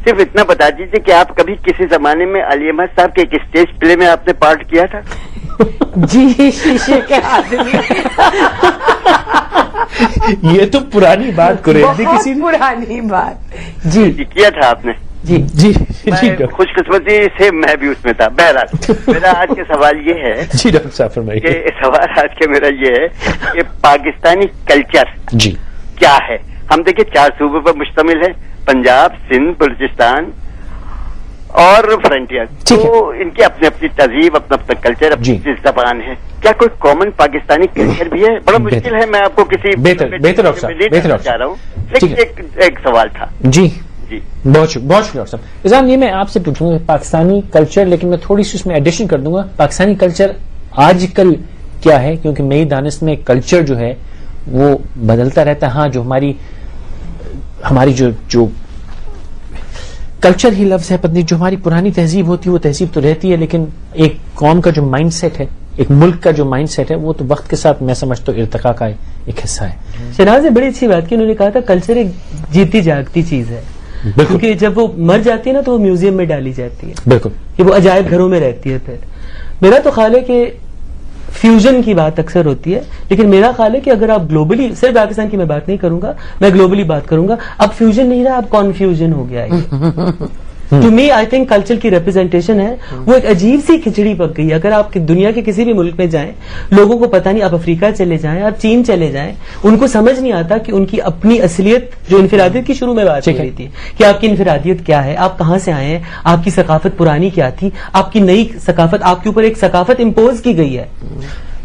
صرف اتنا بتا دیجیے کہ آپ کبھی کسی زمانے میں علی احمد صاحب کے ایک اسٹیج پلے میں آپ نے پارٹ کیا تھا؟ جی شیشے کے آدمی. یہ تو پرانی بات قریشی کسی پرانی بات. جی کیا تھا آپ نے. جی جی خوش قسمتی سے میں بھی اس میں تھا. بہرحال میرا آج کا سوال یہ ہے. جی ڈاکٹر صاحب فرمائیے. کہ سوال آج کا میرا یہ ہے کہ پاکستانی کلچر جی کیا ہے. ہم دیکھیں 4 صوبوں پر مشتمل ہے, پنجاب, سندھ, بلوچستان اور فرنٹیئر. تو ان کی اپنی اپنی تہذیب, اپنا اپنا کلچر, اپنی زبان ہے. کیا کوئی کامن پاکستانی کلچر بھی ہے؟ بڑا مشکل ہے, میں آپ کو کسی بہتر چاہ رہا ہوں, لیکن ایک سوال تھا. جی جی بہت شکریہ ڈاکٹر صاحب. نظام یہ میں آپ سے پوچھوں گا پاکستانی کلچر, لیکن میں تھوڑی سی اس میں ایڈیشن کر دوں گا. پاکستانی کلچر آج کل کیا ہے, کیونکہ میری دانست میں کلچر جو ہے وہ بدلتا رہتا ہے. ہاں جو ہماری جو کلچر ہی لفظ ہے, پتنی جو ہماری پرانی تہذیب ہوتی ہے وہ تہذیب تو رہتی ہے, لیکن ایک قوم کا جو مائنڈ سیٹ ہے, ایک ملک کا جو مائنڈ سیٹ ہے, وہ تو وقت کے ساتھ میں سمجھتا ہوں ارتقاء کا ایک حصہ ہے. شہناز نے بڑی اچھی بات کی, انہوں نے کہا تھا کلچر ایک جیتی جاگتی چیز ہے, کیونکہ جب وہ مر جاتی ہے نا تو وہ میوزیم میں ڈالی جاتی ہے. بالکل, کہ وہ عجائب گھروں میں رہتی ہے. پھر میرا تو خیال ہے کہ فیوژن کی بات اکثر ہوتی ہے, لیکن میرا خیال ہے کہ اگر آپ گلوبلی, صرف پاکستان کی میں بات نہیں کروں گا, میں گلوبلی بات کروں گا, اب فیوژن نہیں رہا, اب کنفیوژن ہو گیا ہے. To me I think culture کی ریپرزینٹیشن ہے وہ ایک عجیب سی کھچڑی پک گئی. اگر آپ دنیا کے کسی بھی ملک میں جائیں, لوگوں کو پتہ نہیں, آپ افریقہ چلے جائیں, آپ چین چلے جائیں, ان کو سمجھ نہیں آتا کہ ان کی اپنی اصلیت, جو انفرادیت کی شروع میں بات ہو رہی تھی کہ آپ کی انفرادیت کیا ہے, آپ کہاں سے آئے ہیں, آپ کی ثقافت پرانی کیا تھی, آپ کی نئی ثقافت, آپ کے اوپر ایک ثقافت امپوز کی گئی ہے.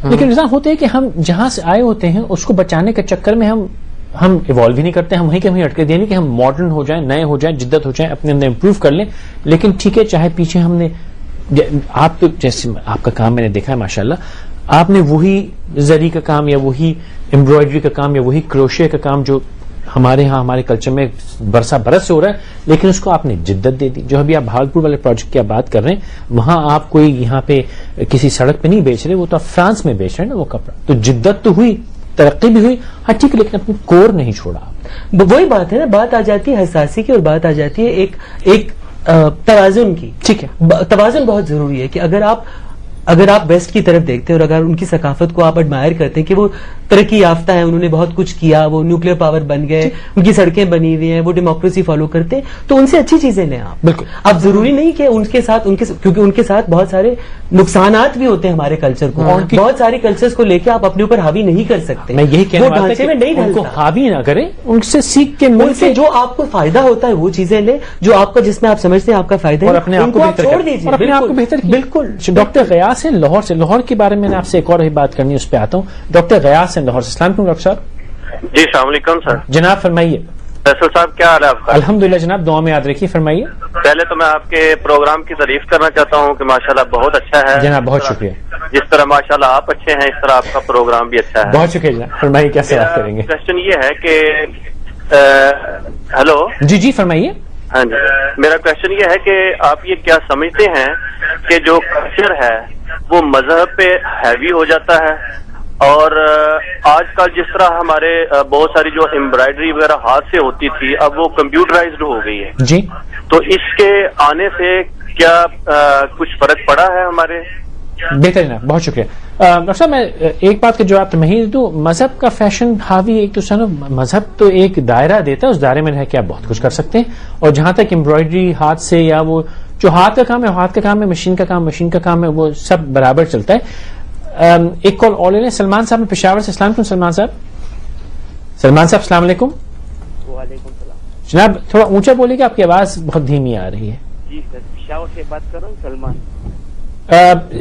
لیکن نظام ہوتے ہے کہ ہم جہاں سے آئے ہوتے ہیں اس کو بچانے کے چکر میں ہم ایوالو ہی نہیں کرتے, ہم وہیں کے وہیں اٹکے دیں کہ ہم ماڈرن ہو جائیں, نئے ہو جائیں, جدت ہو جائیں, اپنے اندر امپروو کر لیں. لیکن ٹھیک ہے, چاہے پیچھے ہم نے, آپ تو جیسے آپ کا کام میں نے دیکھا ہے ماشاءاللہ, آپ نے وہی زری کا کام یا وہی امبرائڈری کا کام یا وہی کروشے کا کام جو ہمارے ہاں ہمارے کلچر میں برسہ برس سے ہو رہا ہے, لیکن اس کو آپ نے جدت دے دی. جو ابھی آپ بھاگلپور والے پروجیکٹ کی بات کر رہے ہیں, وہاں آپ کوئی یہاں پہ کسی سڑک پہ نہیں بیچ رہے, وہ تو آپ فرانس میں بیچ رہے ہیں نا وہ کپڑا. تو جدت تو ہوئی, ترقی بھی ہوئی, ہاں ٹھیک ہے, لیکن اپنی کور نہیں چھوڑا. وہی بات ہے نا, بات آ جاتی ہے حساسی کی, اور بات آ جاتی ہے ایک توازن کی. ٹھیک ہے, توازن بہت ضروری ہے کہ اگر آپ ویسٹ کی طرف دیکھتے ہیں اور اگر ان کی ثقافت کو آپ ایڈمائر کرتے ہیں کہ وہ ترقی یافتہ ہیں, انہوں نے بہت کچھ کیا, وہ نیوکلیر پاور بن گئے, ان کی سڑکیں بنی ہوئی ہیں, وہ ڈیموکریسی فالو کرتے ہیں, تو ان سے اچھی چیزیں لیں آپ. بالکل, اب ضروری نہیں کہ ان کے ساتھ کیونکہ ان کے ساتھ بہت سارے نقصانات بھی ہوتے ہیں ہمارے کلچر کو, بہت سارے کلچرز کو لے کے آپ اپنے اوپر حاوی نہیں کر سکتے. میں یہی کہنے والا تھا کہ ان کو حاوی نہ کریں, ان سے سیکھ کے ان سے جو آپ کو فائدہ ہوتا ہے وہ چیزیں لیں, جو آپ کو جس میں آپ سمجھتے ہیں آپ کا فائدہ ہے, اپنے آپ کو چھوڑ دیجیے, اپنے آپ کو بہتر. بالکل. ڈاکٹر غیاث ہیں لاہور سے, لاہور کے بارے میں آپ سے ایک اور بات کرنی ہے, اس پہ آتا ہوں. ڈاکٹر غیاث ہیں لاہور سے. السلام علیکم ڈاکٹر صاحب. جی السلام علیکم سر. جناب فرمائیے. فیصل صاحب کیا حال ہے آپ کا؟ الحمدللہ جناب, دعا میں یاد رکھیے, فرمائیے. پہلے تو میں آپ کے پروگرام کی تعریف کرنا چاہتا ہوں کہ ماشاءاللہ بہت اچھا ہے جناب, بہت شکریہ. جس طرح ماشاءاللہ آپ اچھے ہیں اس طرح آپ کا پروگرام بھی اچھا ہے. بہت شکریہ جناب, فرمائیے کیا سوال کریں گے. کوشچن یہ ہے کہ ہلو. جی جی فرمائیے. ہاں جی, میرا کوشچن یہ ہے کہ آپ یہ کیا سمجھتے ہیں کہ جو کلچر ہے وہ مذہب پہ ہیوی ہو جاتا ہے, اور آج کل جس طرح ہمارے بہت ساری جو امبرائڈری وغیرہ ہاتھ سے ہوتی تھی اب وہ کمپیوٹرائزڈ ہو گئی ہے جی, تو اس کے آنے سے کیا کچھ فرق پڑا ہے ہمارے؟ بہتر جناب, بہت شکریہ. ڈاکٹر صاحب میں ایک بات کا جواب میں دوں, مذہب کا فیشن حاوی ایک تو سنو, مذہب تو ایک دائرہ دیتا ہے, اس دائرے میں رہ کے آپ بہت کچھ کر سکتے ہیں. اور جہاں تک امبرائڈری ہاتھ سے یا وہ جو ہاتھ کا کام ہے ہاتھ کا کام ہے, مشین کا کام مشین کا کام ہے, وہ سب برابر چلتا ہے. ایک کال اور لے لیں. سلمان صاحب میں پشاور سے. السلام علیکم سلمان صاحب. سلمان صاحب السلام علیکم. وعلیکم السلام جناب, تھوڑا اونچا بولیے کہ آپ کی آواز بہت دھیمی آ رہی ہے. جی سر، پشاور سے بات کر رہا ہوں، سلمان.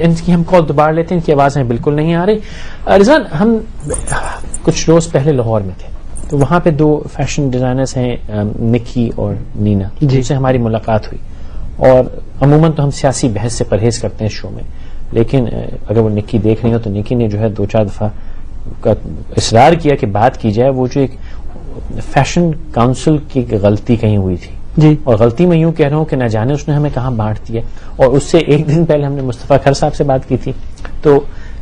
ان کی ہم کال دوبارہ لیتے ہیں، ان کی آوازیں بالکل نہیں آ رہی. رضوان، ہم کچھ روز پہلے لاہور میں تھے، تو وہاں پہ 2 فیشن ڈیزائنرز ہیں، نکی اور نینا، جن سے ہماری ملاقات ہوئی. اور عموماً تو ہم سیاسی بحث سے پرہیز کرتے ہیں شو میں، لیکن اگر وہ نکی دیکھ رہی ہو تو نکی نے جو ہے 2-4 دفعہ کا اصرار کیا کہ بات کی جائے. وہ جو ایک فیشن کاؤنسل کی غلطی کہیں ہوئی تھی جی، اور غلطی میں یوں کہہ رہا ہوں کہ نہ جانے اس نے ہمیں کہاں بانٹ دیا. اور اس سے ایک دن پہلے ہم نے مصطفیٰ کھر صاحب سے بات کی تھی، تو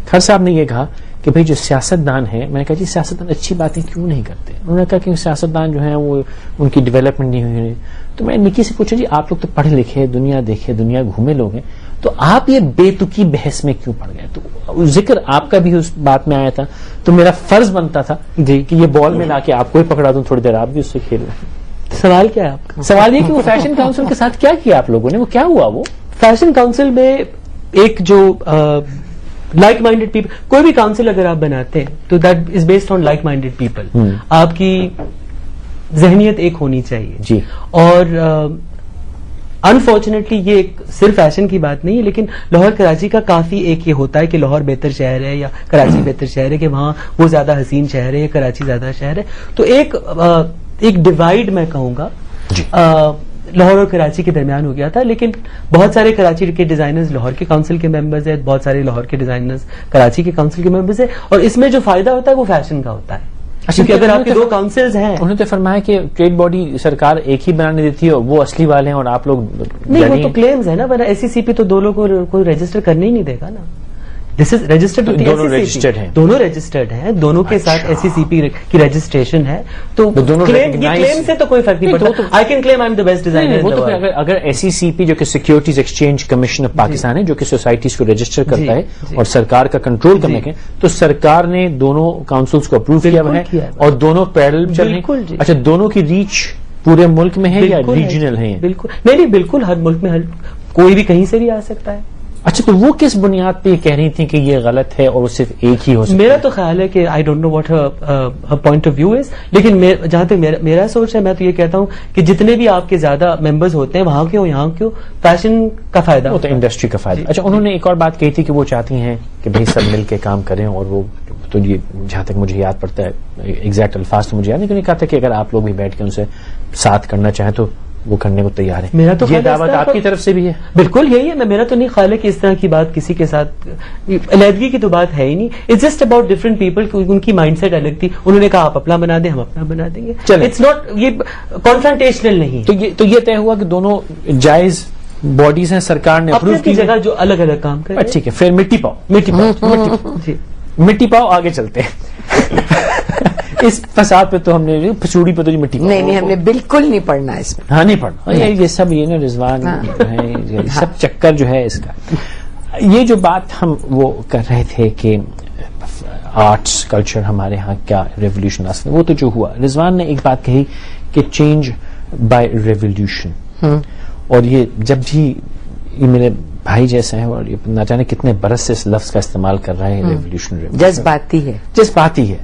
کھر صاحب نے یہ کہا کہ بھئی جو سیاستدان ہیں، میں نے کہا جی سیاستدان اچھی باتیں کیوں نہیں کرتے؟ انہوں نے کہا کہ سیاستدان جو ہیں وہ ان کی ڈیولپمنٹ نہیں ہوئی. تو میں نکی سے پوچھا جی آپ لوگ تو پڑھے لکھے، دنیا دیکھے، دنیا گھومے لوگ ہیں، تو آپ یہ بے تکی بحث میں کیوں پڑ گئے؟ تو ذکر آپ کا بھی اس بات میں آیا تھا، تو میرا فرض بنتا تھا جی کہ یہ بال میں لا کے آپ کو ہی پکڑا دوں، تھوڑی دیر آپ بھی اس سے کھیل رہے. سوال کیا ہے آپ کا؟ سوال یہ کہ وہ فیشن کاؤنسل کے ساتھ کیا کیا آپ لوگوں نے، وہ کیا ہوا؟ وہ فیشن کاؤنسل میں ایک جو لائک مائنڈیڈ پیپل، کوئی بھی کاؤنسل اگر آپ بناتے ہیں تو that is based on like minded people. آپ کی ذہنیت ایک ہونی چاہیے جی. اور انفارچونیٹلی یہ ایک صرف فیشن کی بات نہیں ہے، لیکن لاہور کراچی کا کافی ایک یہ ہوتا ہے کہ لاہور بہتر شہر ہے یا کراچی بہتر شہر ہے، کہ وہاں وہ زیادہ حسین شہر ہے یا کراچی زیادہ شہر ہے. تو ایک ڈیوائڈ میں کہوں گا لاہور اور کراچی کے درمیان ہو گیا تھا. لیکن بہت سارے کراچی کے ڈیزائنرز لاہور کے کاؤنسل کے ممبرز ہیں، بہت سارے لاہور کے ڈیزائنرز کراچی کے کاؤنسل کے ممبرز ہیں، اور اس میں جو فائدہ ہوتا ہے وہ فیشن کا ہوتا ہے. کیونکہ اگر آپ کے 2 کاؤنسلز ہیں، انہوں نے فرمایا کہ ٹریڈ باڈی سرکار ایک ہی بنانے دیتی ہے اور وہ اصلی والے ہیں اور آپ لوگ نہیں، وہ تو کلیمز ہے نا، ورنہ ایس سی سی پی تو 2 لوگوں کو کوئی رجسٹر کرنے ہی نہیں دے گا نا. دس از رجسٹرڈ، دونوں رجسٹرڈ ہیں، دونوں کے ساتھ ایس سی سی پی کی رجسٹریشن ہے. تو کلیم سے تو کوئی فرق نہیں پڑتا. I can claim I am the best designer. اگر ایس سی سی پی جو کہ securities exchange commission of Pakistan ہے، جو کہ سوسائٹیز کو رجسٹر کرتا ہے اور سرکار کا کنٹرول کرنے کے، تو سرکار نے دونوں کاؤنسلز کو اپروو کیا ہے اور دونوں پیرل چل رہے ہیں. اچھا، دونوں کی ریچ پورے ملک میں ہے یا ریجنل ہے؟ بالکل نہیں، بالکل ہر ملک میں کوئی بھی کہیں سے بھی آ سکتا ہے. اچھا، تو وہ کس بنیاد پہ یہ کہہ رہی تھی کہ یہ غلط ہے اور وہ صرف ایک ہی ہو سکتا ہے؟ میرا تو خیال ہے کہ I don't know what her point of view is, لیکن جہاں تک میرا سوچ ہے، میں تو یہ کہتا ہوں کہ جتنے بھی آپ کے زیادہ ممبرز ہوتے ہیں، وہاں کیوں یہاں کیوں، فیشن کا فائدہ ہوتا ہے، انڈسٹری کا فائدہ. اچھا، انہوں نے ایک اور بات کہی تھی کہ وہ چاہتی ہیں کہ بھائی سب مل کے کام کریں، اور وہ تو یہ جہاں تک مجھے یاد پڑتا ہے ایگزیکٹ الفاظ تو مجھے یاد نہیں، لیکن کہا تھا کہ اگر آپ لوگ بھی بیٹھ کے ان سے ساتھ کرنا چاہیں تو وہ کرنے کو تیار ہے. میرا تو یہ دعوت آپ کی طرف سے بھی ہے؟ بالکل یہی ہے. میرا تو نہیں خیال ہے کہ اس طرح کی بات کسی کے ساتھ، علیحدگی کی تو بات ہے ہی نہیں. It's just about different people. ان کی مائنڈ سیٹ الگ تھی، انہوں نے کہا آپ اپنا بنا دیں، ہم اپنا بنا دیں گے. اٹس ناٹ، یہ کانفرنٹیشنل نہیں. تو یہ طے ہوا کہ دونوں جائز باڈیز ہیں، سرکار نے اپروو کی جگہ جو الگ الگ کام کریں. ٹھیک ہے، پھر مٹی پاؤ آگے چلتے ہیں. اس فساد پہ تو ہم نے پھچوڑی پہ تو مٹی نہیں، ہم نے بالکل نہیں پڑھنا اس میں. ہاں، نہیں پڑھنا. یہ سب یہ نا رضوان ہے، سب چکر جو ہے اس کا. یہ جو بات ہم وہ کر رہے تھے کہ آرٹس کلچر ہمارے ہاں کیا ریولیوشن آستے، وہ تو جو ہوا. رضوان نے ایک بات کہی کہ چینج بائی ریولیوشن، اور یہ جب بھی یہ میرے بھائی جیسا ہے اور نہ جانے کتنے برس سے اس لفظ کا استعمال کر رہے ہیں، ریولیوشن جذباتی ہے.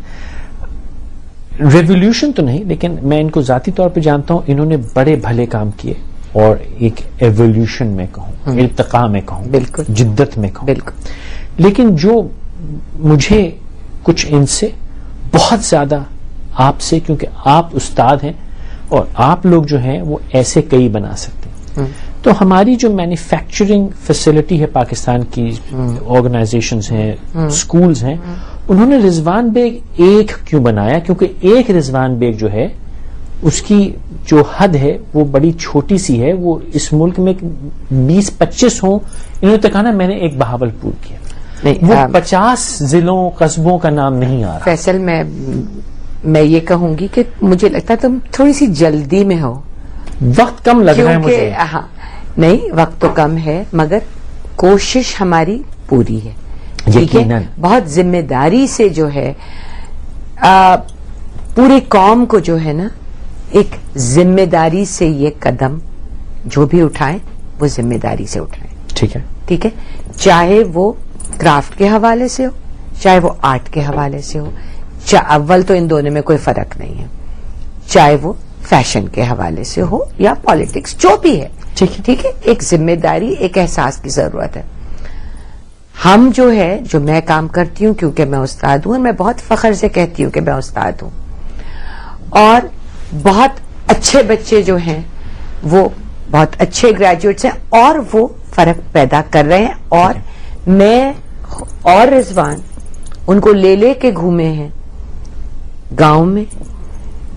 ریولیوشن تو نہیں، لیکن میں ان کو ذاتی طور پہ جانتا ہوں، انہوں نے بڑے بھلے کام کیے، اور ایک ایولیوشن میں کہوں، ارتقاء میں کہوں، بالکل جدت میں کہوں، بالکل. لیکن جو مجھے کچھ ان سے بہت زیادہ آپ سے، کیونکہ آپ استاد ہیں اور آپ لوگ جو ہیں وہ ایسے کئی بنا سکتے ہیں. تو ہماری جو مینوفیکچرنگ فیسلٹی ہے پاکستان کی، آرگنائزیشنز ہیں، اسکولز ہیں، انہوں نے رضوان بیگ ایک کیوں بنایا؟ کیونکہ ایک رضوان بیگ جو ہے اس کی جو حد ہے وہ بڑی چھوٹی سی ہے. وہ اس ملک میں 20-25 ہوں، انہوں نے کہا نا میں نے ایک بہاولپور کیا، وہ 50 ضلعوں قصبوں کا نام نہیں آ رہا. فیصل، میں یہ کہوں گی کہ مجھے لگتا ہے تم تھوڑی سی جلدی میں ہو، وقت کم لگ رہا ہے مجھے. ہاں نہیں، وقت تو کم ہے مگر کوشش ہماری پوری ہے. یقیناً بہت ذمہ داری سے جو ہے پوری قوم کو جو ہے نا، ایک ذمہ داری سے یہ قدم جو بھی اٹھائیں وہ ذمہ داری سے اٹھائیں. ٹھیک ہے، چاہے وہ کرافٹ کے حوالے سے ہو، چاہے وہ آرٹ کے حوالے سے ہو. اول تو ان دونوں میں کوئی فرق نہیں ہے. چاہے وہ فیشن کے حوالے سے ہو یا پالیٹکس، جو بھی ہے، ٹھیک ہے, ایک ذمہ داری, ایک احساس کی ضرورت ہے. ہم جو ہے, جو میں کام کرتی ہوں, کیونکہ میں استاد ہوں, اور میں بہت فخر سے کہتی ہوں کہ میں استاد ہوں, اور بہت اچھے بچے جو ہیں وہ بہت اچھے گریجویٹس ہیں, اور وہ فرق پیدا کر رہے ہیں, اور میں اور رضوان ان کو لے کے گھومے ہیں گاؤں میں,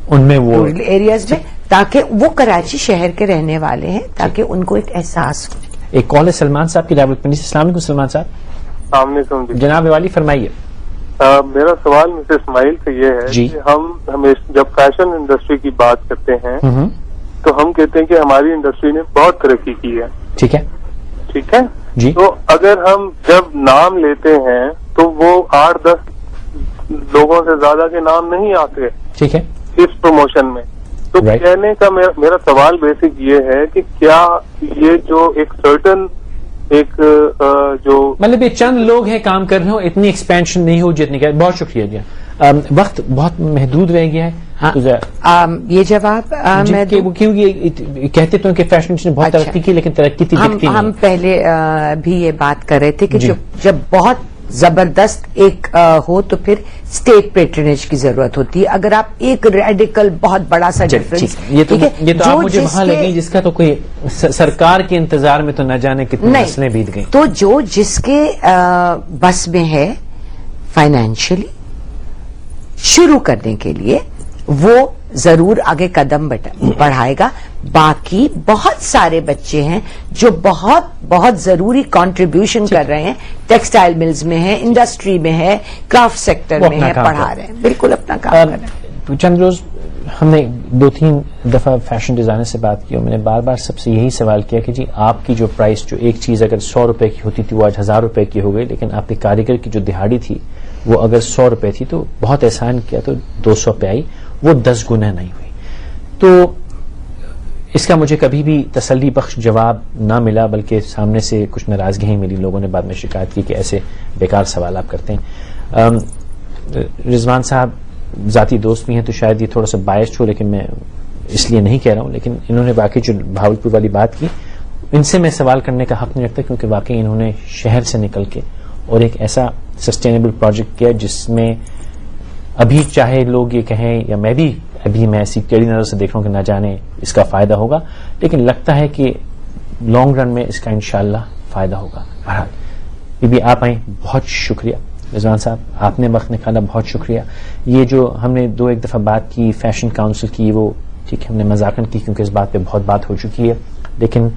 ان میں وہ ایریاز میں, تاکہ وہ کراچی شہر کے رہنے والے ہیں, تاکہ ان کو ایک احساس ہو. ایک کال ہے سلمان صاحب کی راولپنڈی سے. السلام علیکم سلمان صاحب. السلام علیکم جناب والی, فرمائیے. میرا سوال مسٹر اسماعیل سے یہ ہے کہ ہم ہمیشہ جب فیشن انڈسٹری کی بات کرتے ہیں تو ہم کہتے ہیں کہ ہماری انڈسٹری نے بہت ترقی کی ہے. ٹھیک ہے جی. تو اگر ہم جب نام لیتے ہیں تو وہ 8-10 لوگوں سے زیادہ کے نام نہیں آتے. ٹھیک ہے. اس پروموشن میں تو کہنے کا میرا سوال بیسک یہ ہے کہ کیا یہ جو ایک سرٹن ایک جو مطلب یہ چند لوگ ہیں کام کر رہے ہو, اتنی ایکسپینشن نہیں ہو جتنی کہ. بہت شکریہ جی. وقت بہت محدود رہ گیا ہے. یہ جواب کیونکہ کہتے تو کہ فیشن نے بہت ترقی کی, لیکن ترقی تھی دکھتی نہیں. ہم پہلے بھی یہ بات کر رہے تھے کہ جب بہت زبردست ایک ہو تو پھر اسٹیٹ پیٹرنیج کی ضرورت ہوتی ہے. اگر آپ ایک ریڈیکل بہت بڑا سا ڈفرنس, یہ تو آپ مجھے وہاں لگی جس کا تو کوئی سرکار کے انتظار میں تو نہ جانے کتنی نسلیں بیت گئیں. تو جو جس کے بس میں ہے فائنینشلی شروع کرنے کے لیے, وہ ضرور آگے قدم بڑھائے گا. باقی بہت سارے بچے ہیں جو بہت بہت ضروری کنٹریبیوشن کر رہے ہیں, ٹیکسٹائل ملز میں ہے, انڈسٹری میں ہے, کرافٹ سیکٹر میں ہے, پڑھا رہے ہیں, بالکل اپنا کام کر رہے ہیں. چند روز ہم نے 2-3 دفعہ فیشن ڈیزائنر سے بات کی, اور میں نے بار بار سب سے یہی سوال کیا کہ جی آپ کی جو پرائس, جو ایک چیز اگر 100 روپے کی ہوتی تھی وہ آج 1000 روپے کی ہو گئی, لیکن آپ کے کاریگر کی جو دہاڑی تھی وہ اگر 100 روپے تھی تو بہت احسان کیا تو 200 پہ آئی, وہ 10 گنا نہیں ہوئی. تو اس کا مجھے کبھی بھی تسلی بخش جواب نہ ملا, بلکہ سامنے سے کچھ ناراضگی ہی ملی. لوگوں نے بعد میں شکایت کی کہ ایسے بیکار سوال آپ کرتے ہیں. رضوان صاحب ذاتی دوست بھی ہیں تو شاید یہ تھوڑا سا باعث ہو, لیکن میں اس لیے نہیں کہہ رہا ہوں. لیکن انہوں نے واقعی جو بھاولپور والی بات کی, ان سے میں سوال کرنے کا حق نہیں رکھتا, کیونکہ واقعی انہوں نے شہر سے نکل کے اور ایک ایسا سسٹینیبل پروجیکٹ کیا جس میں ابھی چاہے لوگ یہ کہیں, یا میں بھی ابھی میں ایسی ٹیڑھی نظر سے دیکھ رہا ہوں کہ نہ جانے اس کا فائدہ ہوگا, لیکن لگتا ہے کہ لانگ رن میں اس کا انشاءاللہ فائدہ ہوگا. بہرحال بی بی آپ آئیں, بہت شکریہ. رضوان صاحب آپ نے وقت نکالا, بہت شکریہ. یہ جو ہم نے 2-1 دفعہ بات کی فیشن کاؤنسل کی, وہ ٹھیک ہے ہم نے مذاقن کی کیونکہ اس بات پہ بہت بات ہو چکی ہے, لیکن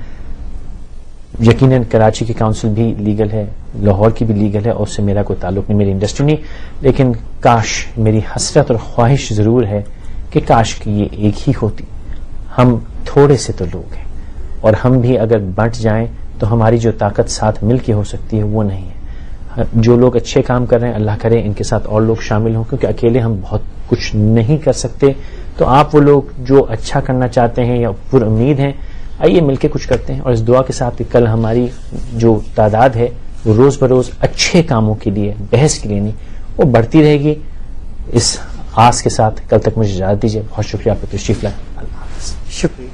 یقیناً کراچی کی کاؤنسل بھی لیگل ہے, لاہور کی بھی لیگل ہے, اور اس سے میرا کوئی تعلق نہیں, میری انڈسٹری نہیں. لیکن کاش, میری حسرت اور خواہش ضرور ہے کہ کاش کہ یہ ایک ہی ہوتی. ہم تھوڑے سے تو لوگ ہیں, اور ہم بھی اگر بٹ جائیں تو ہماری جو طاقت ساتھ مل کے ہو سکتی ہے وہ نہیں ہے. جو لوگ اچھے کام کر رہے ہیں, اللہ کرے ان کے ساتھ اور لوگ شامل ہوں, کیونکہ اکیلے ہم بہت کچھ نہیں کر سکتے. تو آپ وہ لوگ جو اچھا کرنا چاہتے ہیں یا پر امید ہیں, آئیے مل کے کچھ کرتے ہیں. اور اس دعا کے ساتھ کہ کل ہماری جو تعداد ہے وہ روز بروز اچھے کاموں کے لیے, بحث کے لیے نہیں, وہ بڑھتی رہے گی. اس آس کے ساتھ کل تک مجھے اجازت دیجیے. بہت شکریہ آپ کا تشریف لائے. اللہ حافظ. شکریہ.